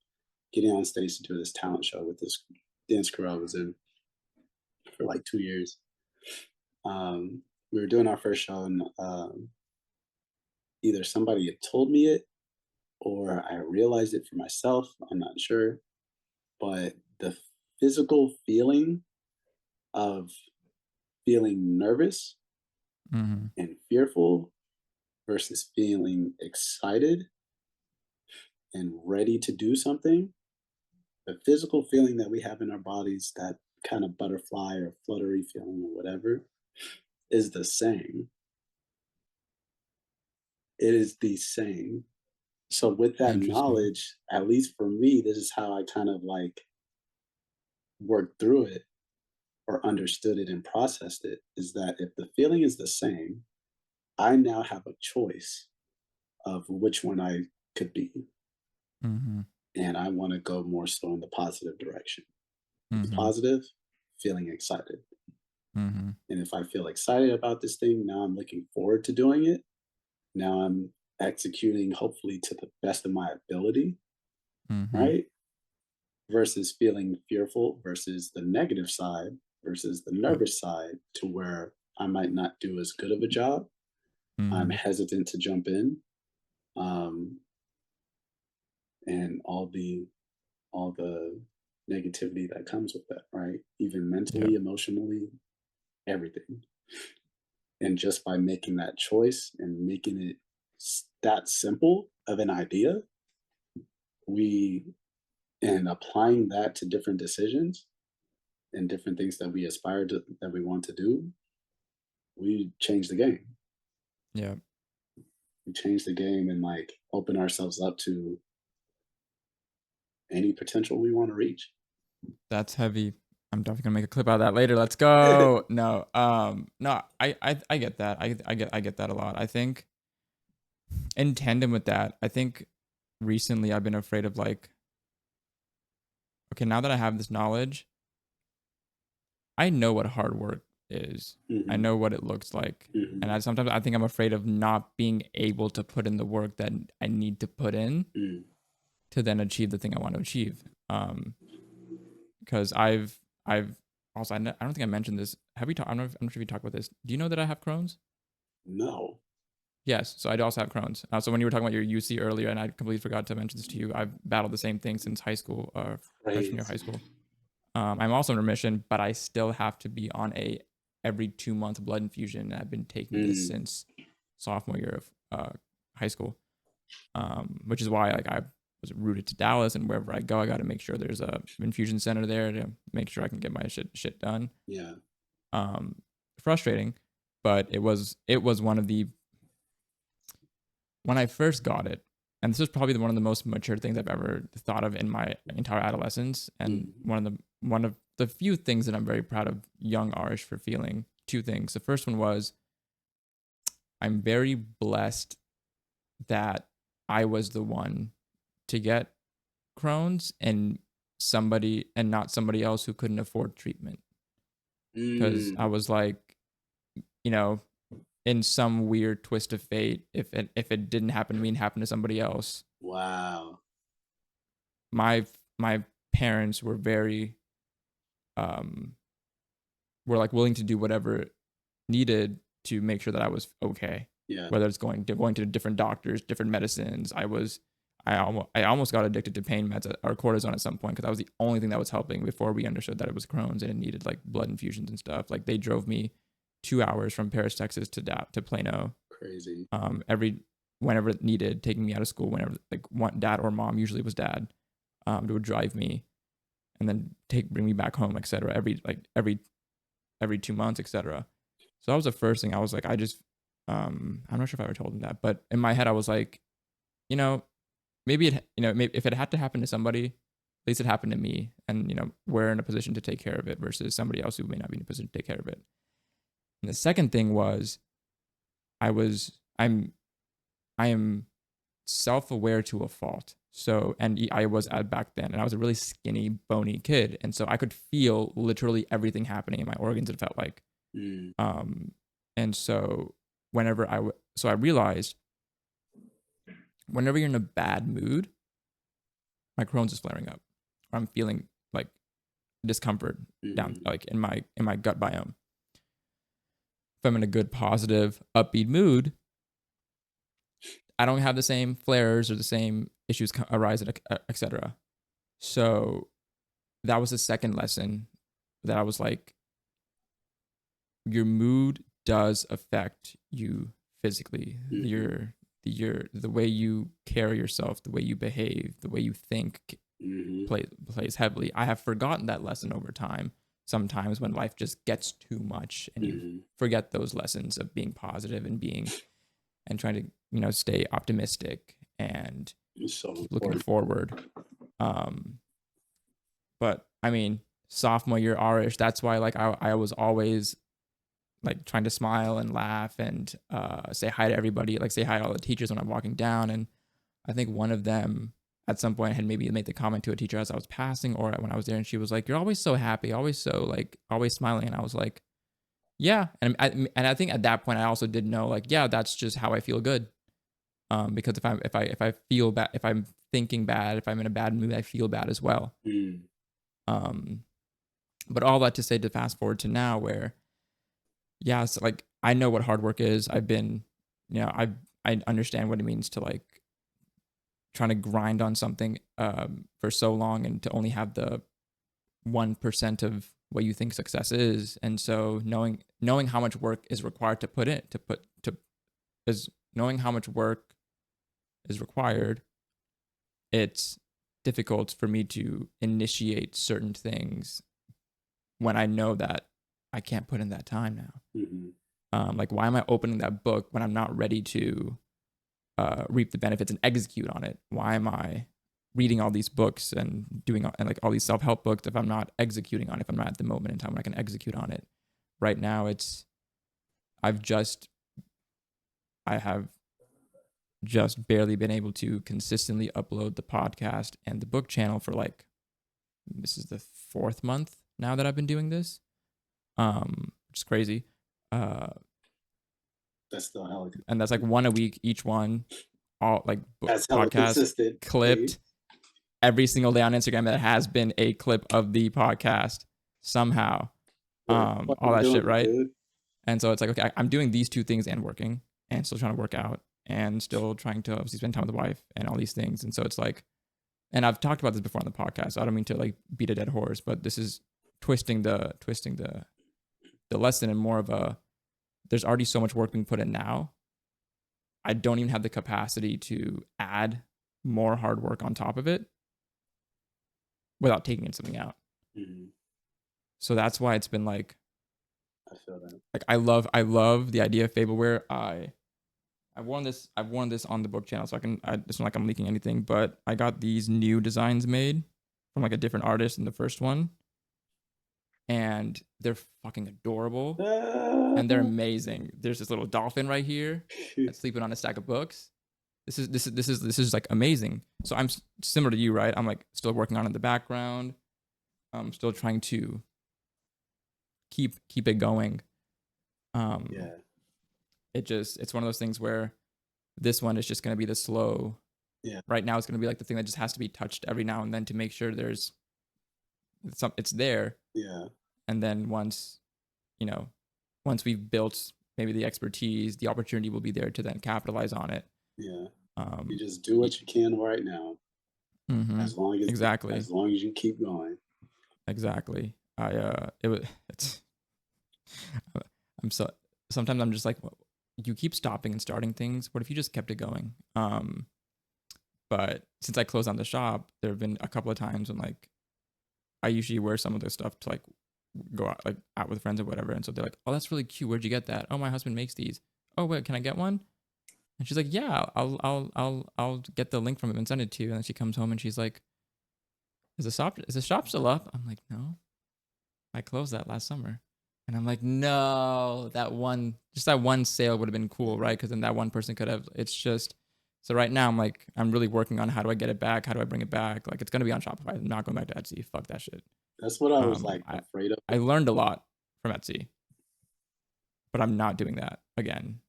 getting on stage to do this talent show with this dance crew I was in for like 2 years. We were doing our first show, and either somebody had told me it or I realized it for myself. I'm not sure, but the physical feeling of feeling nervous Mm-hmm. and fearful versus feeling excited and ready to do something, the physical feeling that we have in our bodies, that kind of butterfly or fluttery feeling or whatever, is the same. It is the same. So, with that Interesting. knowledge, at least for me, this is how I kind of like worked through it or understood it and processed it, is that if the feeling is the same, I now have a choice of which one I could be. Mm-hmm. And I want to go more so in the positive direction. It's Mm-hmm. positive, feeling excited. Mm-hmm. And if I feel excited about this thing, now I'm looking forward to doing it. Now I'm executing, hopefully, to the best of my ability, Mm-hmm. right? Versus feeling fearful versus the negative side versus the Yep. nervous side to where I might not do as good of a job. I'm Mm-hmm. hesitant to jump in. Um, and all the negativity that comes with that, right? Even Yep. mentally, emotionally, everything. And just by making that choice and making it that simple of an idea, we and applying that to different decisions and different things that we aspire to, that we want to do, we change the game. Yep. We change the game and like open ourselves up to any potential we want to reach. That's heavy. I'm definitely gonna make a clip out of that later. Let's go. No, no, I get that. I get that a lot. I think in tandem with that, I think recently I've been afraid of like, okay, now that I have this knowledge, I know what hard work is. I Hmm. know what it looks like. And Hmm. sometimes I think I'm afraid of not being able to put in the work that I need to put in Mm. to then achieve the thing I want to achieve. Because I've also I don't think I mentioned this. Have we talked? I'm not sure if you talked about this. Do you know that I have Crohn's? No. Yes, so I do also have Crohn's. So when you were talking about your UC earlier, and I completely forgot to mention this to you, I've battled the same thing since high school, freshman year of high Crazy. school. I'm also in remission, but I still have to be on a every 2 month blood infusion, and I've been taking this Mm. since sophomore year of high school. Which is why like I was rooted to Dallas, and wherever I go, I got to make sure there's a infusion center there to make sure I can get my shit done. Yeah. Um, Frustrating, but it was one of the when I first got it, and this was probably one of the most mature things I've ever thought of in my entire adolescence, and Mm. one of the few things that I'm very proud of young Arish for feeling. Two things. The first one was I'm very blessed that I was the one to get Crohn's and not somebody else who couldn't afford treatment. Because I Mm. was like, you know, in some weird twist of fate, if it didn't happen to me and happened to somebody else, Wow. my parents were very um were like willing to do whatever needed to make sure that I was okay. Yeah. Whether it's going to different doctors, different medicines. I almost got addicted to pain meds or cortisone at some point because that was the only thing that was helping before we understood that it was Crohn's and it needed like blood infusions and stuff. Like they drove me 2 hours from Paris, Texas to Plano, Crazy. every whenever it needed, taking me out of school whenever like one dad or mom, usually it was dad, to drive me and then bring me back home, etc. Every 2 months, etc. So that was the first thing I was like, I'm not sure if I ever told him that, but in my head I was like, you know, maybe if it had to happen to somebody, at least it happened to me, and we're in a position to take care of it versus somebody else who may not be in a position to take care of it. And the second thing was I was I am self-aware to a fault. So, and I was at back then, and I was a really skinny, bony kid, and so I could feel literally everything happening in my organs. It felt like, Mm. um, and so so I realized whenever you're in a bad mood, my Crohn's is flaring up, or I'm feeling like discomfort down, Mm. like in my gut biome. if I'm in a good, positive, upbeat mood, I don't have the same flares or the same issues arise, etc. So that was the second lesson that I was like, your mood does affect you physically. Mm-hmm. The way you carry yourself, the way you behave, the way you think Mm-hmm. plays heavily. I have forgotten that lesson over time. Sometimes when life just gets too much and you Mm-hmm. forget those lessons of being positive and being and trying to, stay optimistic and It's so keep looking important. forward. But I mean, sophomore year Arish, that's why like I was always like trying to smile and laugh and say hi to everybody, like say hi to all the teachers when I'm walking down. And I think one of them at some point had maybe made the comment to a teacher as I was passing or when I was there, and she was like, "You're always so happy, always so like always smiling." And I was like, "Yeah." And I think at that point I also did know like, yeah, that's just how I feel good. Because if I feel bad, if I'm thinking bad, if I'm in a bad mood, I feel bad as well. Mm. Um, but all that to say, to fast forward to now, where yeah, so like I know what hard work is. I've been, I understand what it means to like trying to grind on something for so long and to only have the 1% of what you think success is. And so knowing how much work is required to put it to put to is knowing how much work is required, it's difficult for me to initiate certain things when I know that I can't put in that time now. Mm-hmm. Like, why am I opening that book when I'm not ready to reap the benefits and execute on it? Why am I reading all these books and doing and like all these self-help books if I'm not executing on it, if I'm not at the moment in time when I can execute on it? Right now, I've just, I have just barely been able to consistently upload the podcast and the book channel for like, this is the 4th month now that I've been doing this. Which is crazy. Uh, That's still hella. and that's like one a week each one, all like That's hella podcasts consistent. clipped every single day on Instagram that has been a clip of the podcast somehow. We're All fucking that doing shit, it, right? dude. And so it's like, okay, I'm doing these two things and working and still trying to work out and still trying to obviously spend time with the wife and all these things. And so it's like, and I've talked about this before on the podcast, so I don't mean to like beat a dead horse, but this is twisting the lesson in more of a, there's already so much work being put in now. I don't even have the capacity to add more hard work on top of it without taking something out. Mm-hmm. So that's why it's been like, I feel that. like I love the idea of Fableware. I've worn this on the book channel, so it's not like I'm leaking anything, but I got these new designs made from like a different artist in the first one, and they're fucking adorable and they're amazing. There's this little dolphin right here that's sleeping on a stack of books. This is like amazing. So I'm similar to you, right? I'm like still working on it in the background. I'm still trying to keep it going. Yeah. It's one of those things where this one is just going to be the slow. Yeah. Right now, it's going to be like the thing that just has to be touched every now and then to make sure it's there. Yeah. And then once we've built maybe the expertise, the opportunity will be there to then capitalize on it. Yeah. You just do what you can right now. Mm-hmm. As long as Exactly. you keep going. Exactly. It's I'm so sometimes I'm just like, well, you keep stopping and starting things. What if you just kept it going? But since I closed down the shop, there have been a couple of times when like I usually wear some of this stuff to like go out with friends or whatever, and so they're like, "Oh, that's really cute. Where'd you get that? Oh, my husband makes these. Oh, wait, can I get one?" And she's like, "Yeah, I'll get the link from him and send it to you." And then she comes home and she's like, "Is the shop still up?" I'm like, "No, I closed that last summer." And I'm like, "No, that one sale would have been cool, right? Because then that one person could have." It's just so right now I'm really working on how do I get it back? How do I bring it back? Like it's gonna be on Shopify. I'm not going back to Etsy. Fuck that shit. That's what I was like afraid of. I learned a lot from Etsy, but I'm not doing that again.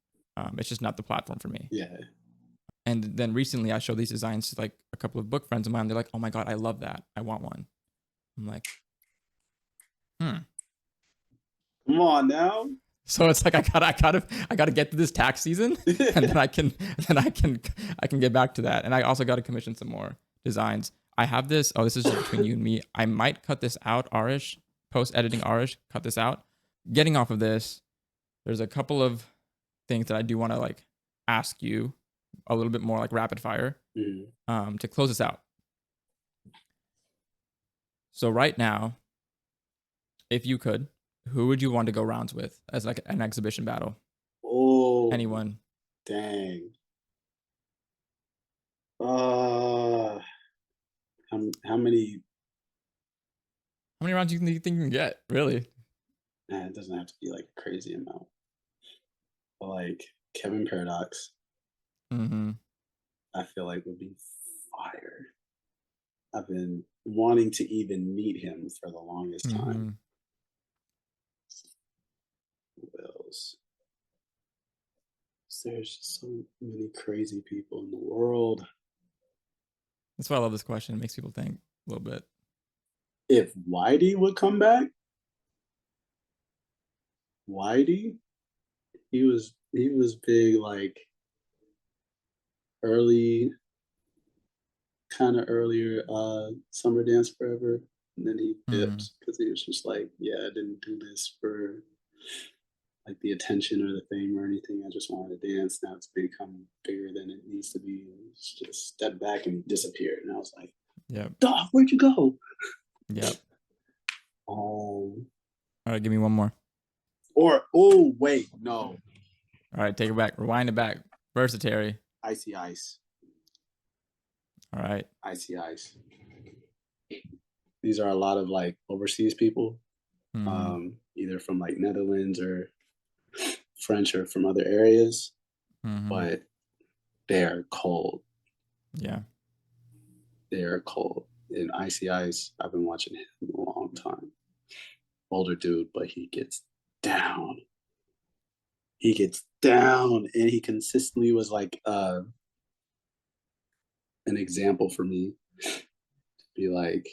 It's just not the platform for me. Yeah. And then recently I showed these designs to like a couple of book friends of mine. They're like, "Oh my God, I love that. I want one." I'm like, Come on now. So it's like I gotta get to this tax season, and I can get back to that. And I also got to commission some more designs. I have this. Oh, this is just between you and me. I might cut this out, Arish. Post editing, Arish. Cut this out. Getting off of this, there's a couple of things that I do want to like ask you a little bit more like rapid fire to close this out. So right now, if you could, who would you want to go rounds with as like an exhibition battle? Oh, Anyone? dang. Uh, how many? How many rounds do you think you can get? Really? Man, it doesn't have to be like a crazy amount. But like Kevin Paradox, Mm-hmm. I feel like would be fire. I've been wanting to even meet him for the longest Mm-hmm. time. Who else? There's just so many crazy people in the world. That's why I love this question. It makes people think a little bit. If Whitey would come back, Whitey, he was big like early, kind of earlier Summer Dance Forever, and then he Mm-hmm. dipped because he was just like, yeah, I didn't do this for like the attention or the fame or anything. I just wanted to dance. Now it's become bigger than it needs to be. It's just stepped back and disappeared. And I was like, Yep. Dog, where'd you go? Yep. Oh, All right, give me one more. or oh wait, no, All right, take it back. Rewind it back. Versatary. Icy Ice, All right. Icy Ice. These are a lot of like overseas people, Mm-hmm. either from like Netherlands or French or from other areas, Mm-hmm. but they are cold. Yeah. They are cold. And Icy Ice, I've been watching him a long time. Older dude, but he gets down. He gets down, and he consistently was like an example for me. Be like,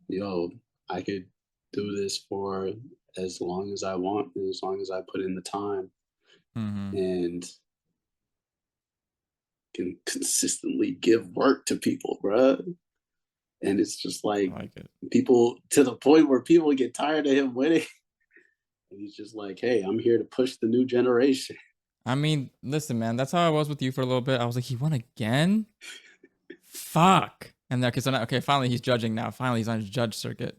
yo, I could do this for as long as I want, and as long as I put in the time, Mm-hmm. and can consistently give work to people, bruh. And it's just I like like it. people to the point where people get tired of him winning. And he's just like, hey, I'm here to push the new generation. I mean, listen, man, that's how I was with you for a little bit. I was like, he won again? Fuck. And then, okay, finally he's judging now. Finally, he's on his judge circuit.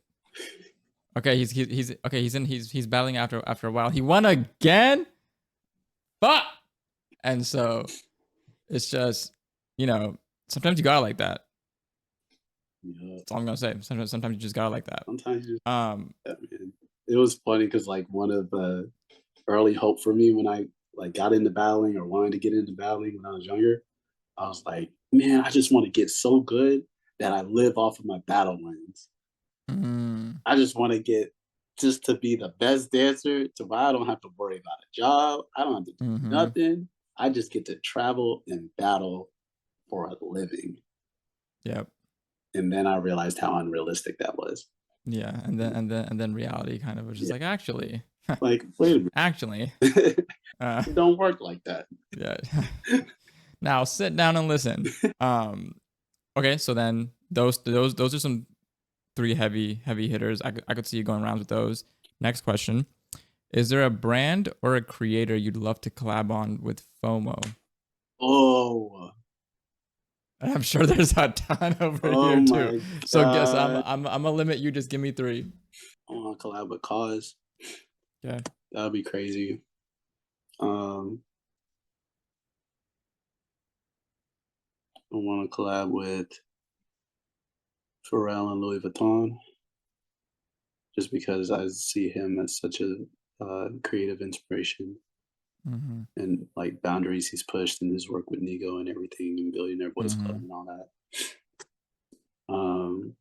Okay, he's okay. He's battling after a while. He won again. Fuck. And so it's just, you know, sometimes you gotta like that. Yeah. That's all I'm gonna say. Sometimes you just gotta like that. Sometimes you just, Um. yeah, man. It was funny because like one of the early hope for me when I like got into battling or wanted to get into battling when I was younger, I was like, man, I just want to get so good that I live off of my battle wins. Mm, I just want to get just to be the best dancer to where I don't have to worry about a job. I don't have to do mm-hmm. nothing. I just get to travel and battle for a living. Yep. And then I realized how unrealistic that was. Yeah. And then reality kind of was just Yeah. like, actually, Like, wait a actually, minute. uh, It don't work like that. yeah. Now sit down and listen. Okay, so then those are some three heavy hitters. I could see you going rounds with those. Next question: is there a brand or a creator you'd love to collab on with FOMO? Oh, I'm sure there's a ton over oh here too. my So guess God. I'm gonna limit you. Just give me three. I want to collab with Cause. Okay. That would be crazy. Um, I want to collab with Pharrell and Louis Vuitton just because I see him as such a creative inspiration Mm-hmm. and like boundaries he's pushed in his work with Nigo and everything and Billionaire Boys Club Mm-hmm. and all that.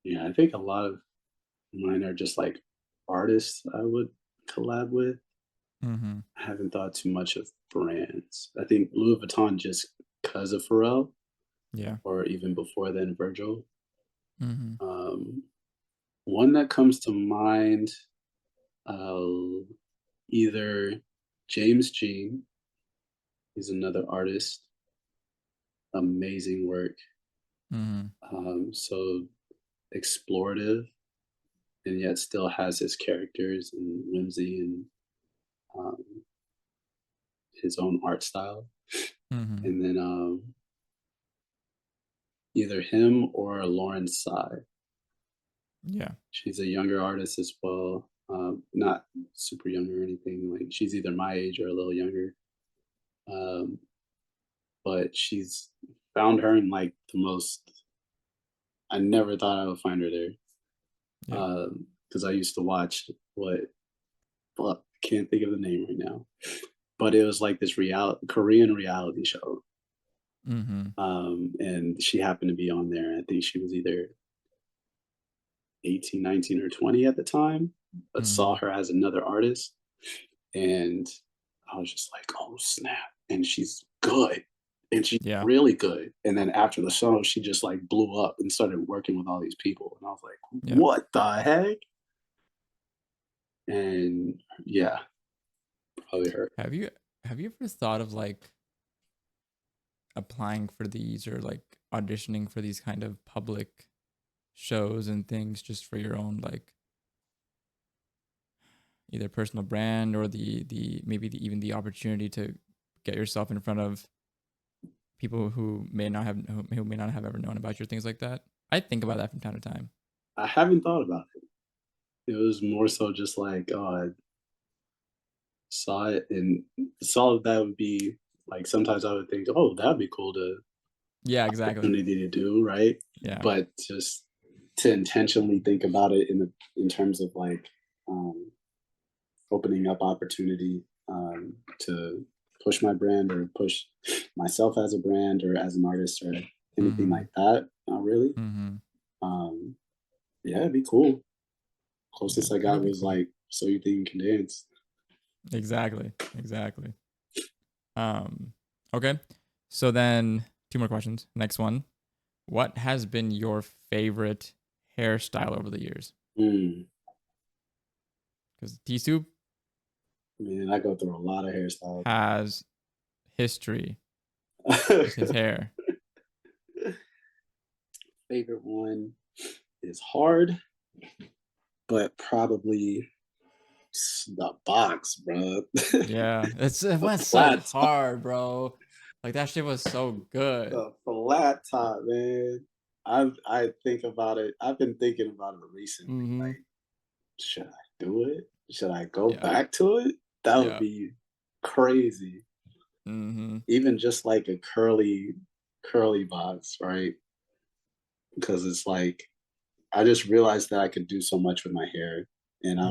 Yeah, I think a lot of mine are just like artists I would collab with. Mm-hmm. I haven't thought too much of brands. I think Louis Vuitton just because of Pharrell, Yeah. or even before then, Virgil. Mm-hmm. Um, one that comes to mind, uh, either James Jean, he's another artist, amazing work. Mm-hmm. So explorative and yet still has his characters and whimsy and um, his own art style. Mm-hmm. And then either him or Lauren Tsai. Yeah. She's a younger artist as well. Not super young or anything. Like she's either my age or a little younger. Um, but she's found her in like the most. I never thought I would find her there. Yeah. Because I used to watch what. Fuck, can't think of the name right now. But it was like this Korean reality show. Mm-hmm. And she happened to be on there. I think she was either 18, 19, or 20 at the time, but Mm-hmm. saw her as another artist. And I was just like, oh, snap. And she's good. And she's Yeah. really good. And then after the show, she just like blew up and started working with all these people. And I was like, Yeah. what the heck? And yeah, probably her. Have you ever thought of like applying for these or like auditioning for these kind of public shows and things just for your own like either personal brand or the maybe even the opportunity to get yourself in front of people who may not have ever known about you, things like that? I think about that from time to time. I haven't thought about it. It was more so just like, oh, I saw it and saw that would be like sometimes I would think, oh, that'd be cool to Yeah, exactly. opportunity to do, right? Yeah. But just to intentionally think about it in terms of like opening up opportunity to push my brand or push myself as a brand or as an artist or anything Mm-hmm. like that. Not really. Mm-hmm. Um, yeah, it'd be cool. Yeah, Closest I that got could be was cool. like, so you think you can dance? Exactly. Exactly. Um, okay. So then two more questions. Next one. What has been your favorite hairstyle over the years? Mm, Because TSoup man, I go through a lot of hairstyles. has history with his hair. Favorite one is hard, but probably the box, bro. Yeah, it The went so flat top, hard, bro. Like that shit was so good. the flat top, man. I think about it. I've been thinking about it recently. Mm-hmm. Like, should I do it? Should I go Yeah. back to it? That would Yeah. be crazy. Mm-hmm. Even just like a curly box, right? Because it's like I just realized that I could do so much with my hair, and Mm-hmm.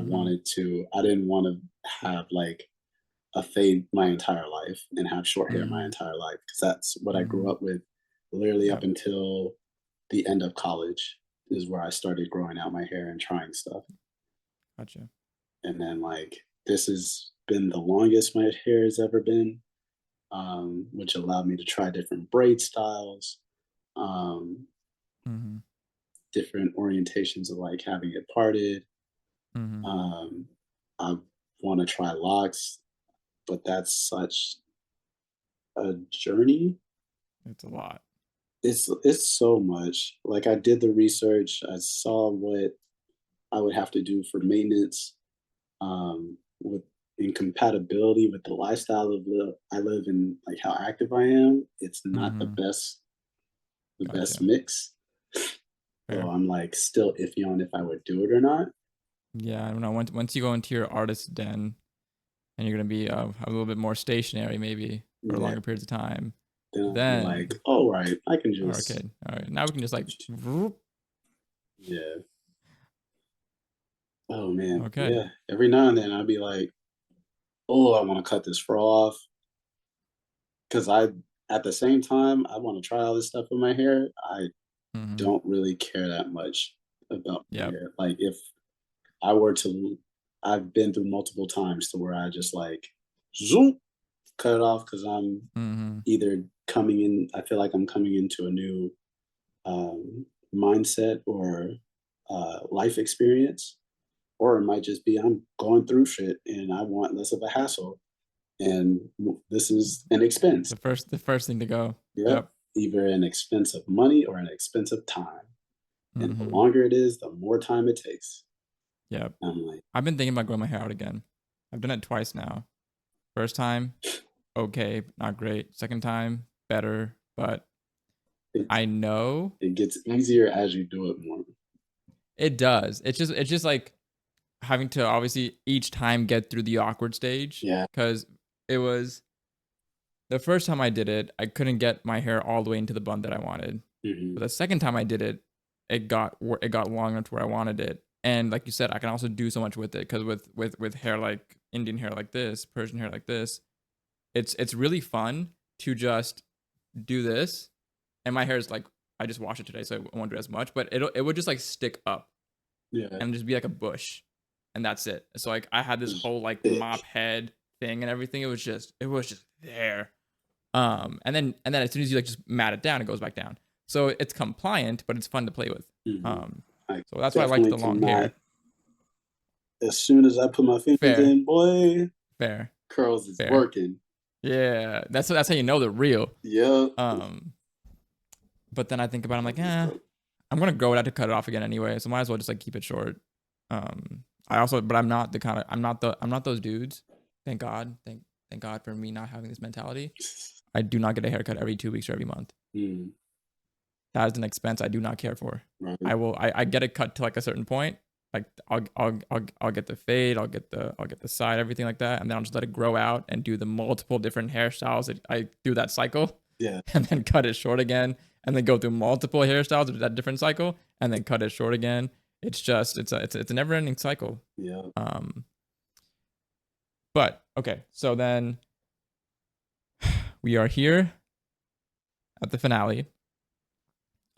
I didn't want to have like a fade my entire life and have short hair my Mm-hmm. entire life because that's what I Mm-hmm. grew up with literally up Yep. until the end of college is where I started growing out my hair and trying stuff. Gotcha. And then like this has been the longest my hair has ever been, which allowed me to try different braid styles, um, Mm-hmm. different orientations of like having it parted. Mm-hmm. Um, I want to try locks, but that's such a journey. It's a lot. It's so much. Like I did the research. I saw what I would have to do for maintenance, with incompatibility with the lifestyle I live and like how active I am. It's not Mm-hmm. the best Gotcha. mix. So Fair. I'm like still iffy on if I would do it or not. Yeah, I don't know. Once you go into your artist den and you're gonna be a little bit more stationary, maybe for Yeah. longer periods of time, Then I'll be like, then all right, I can all right, just okay, all right. Now we can just like, whoop. yeah. Oh man, Okay. yeah. Every now and then I'll be like, oh, I want to cut this fro off because I at the same time I want to try all this stuff with my hair. I Mm-hmm. don't really care that much about my Yep. hair. Like if I were to, I've been through multiple times to where I just like zoom cut it off because I'm Mm-hmm. either coming in. I feel like I'm coming into a new mindset or life experience, or it might just be I'm going through shit and I want less of a hassle, and this is an expense. The first thing to go. Yep, Yep. either an expense of money or an expense of time. And the Mm-hmm. longer it is, the more time it takes. Yep. I'm like, I've been thinking about growing my hair out again. I've done it twice now. First time, okay, not great. Second time, better, but it, I know it gets easier as you do it more. it does. It's just like having to obviously each time get through the awkward stage Yeah. because it was the first time I did it, I couldn't get my hair all the way into the bun that I wanted. Hmm. But the second time I did it, it got long enough to where I wanted it. And like you said, I can also do so much with it because with hair like Indian hair like this, Persian hair like this, it's really fun to just do this. And my hair is like I just washed it today, so I won't do as much. But it would just like stick up Yeah. and just be like a bush, and that's it. So like I had this It's whole like thick. mop head thing and everything. It was just there. And then as soon as you like just mat it down, it goes back down. So it's compliant, but it's fun to play with. Hmm. Um, I so that's why I liked definitely the long cannot. hair. As soon as I put my fingers Fair, in, boy, fair, curls is fair. working. Yeah, that's how you know they're real. Yep. Um, but then I think about it, I'm like, Bro. I'm gonna grow it out to cut it off again anyway, so might as well just like keep it short. I also, but I'm not the kind of I'm not those dudes. Thank God, thank God for me not having this mentality. I do not get a haircut every 2 weeks or every month. Mm, That is an expense I do not care for. right. I get it cut to like a certain point. Like I'll get the fade, I'll get the side, everything like that, and then I'll just let it grow out and do the multiple different hairstyles. I do that cycle, Yeah. and then cut it short again, and then go through multiple hairstyles of that different cycle, and then cut it short again. It's a never ending cycle. Yeah. But okay, so then we are here at the finale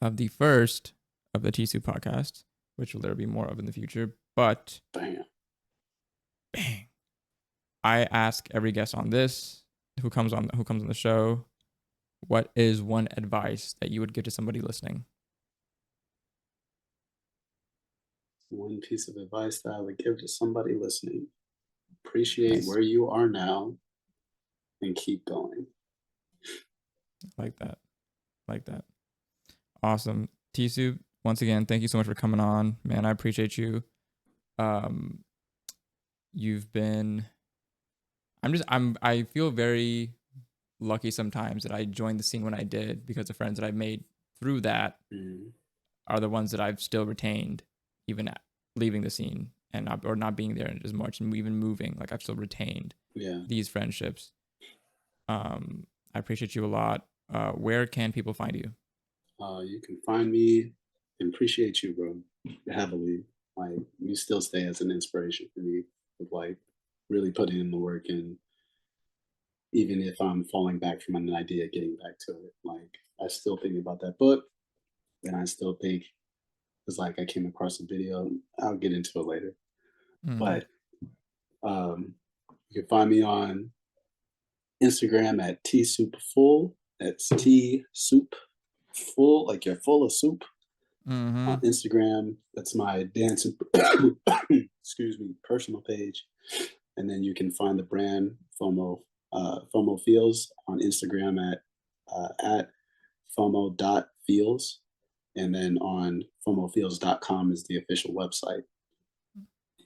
of the first of the TSoup podcast, which will there be more of in the future. But Bam. bang, I ask every guest on this who comes on the show, what is one advice that you would give to somebody listening? One piece of advice that I would give to somebody listening: appreciate Nice, where you are now and keep going. like that, like that. Awesome, TSoup. Once again, thank you so much for coming on, man. I appreciate you. Um, you've been. I feel very lucky sometimes that I joined the scene when I did because the friends that I made through that Mm, are the ones that I've still retained, even at leaving the scene and not being there as much and even moving. Like I've still retained yeah. these friendships. I appreciate you a lot. Where can people find you? You can find me and appreciate you, bro, heavily. Like, you still stay as an inspiration for me with like really putting in the work, and even if I'm falling back from an idea, getting back to it. Like, I still think about that book, and I still think it's like I came across a video. I'll get into it later, Mm-hmm. but um, you can find me on Instagram at TSoupFull. That's TSoup full, like you're full of soup. Mm-hmm. On Instagram, that's my dance and excuse me, personal page. And then you can find the brand FOMO Feels on Instagram at FOMO.feels. And then on FOMOFeels.com is the official website.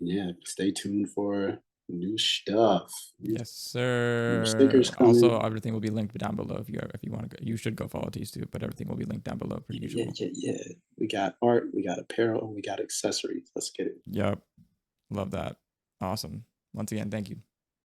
And yeah, stay tuned for new stuff. Yes, New stickers sir. Also, coming. everything will be linked down below if you want to go. You should go follow TSoup, but everything will be linked down below per Yeah, usual. yeah, yeah. We got art, we got apparel, and we got accessories. Let's get it. Yep. Love that. Awesome. Once again, thank you.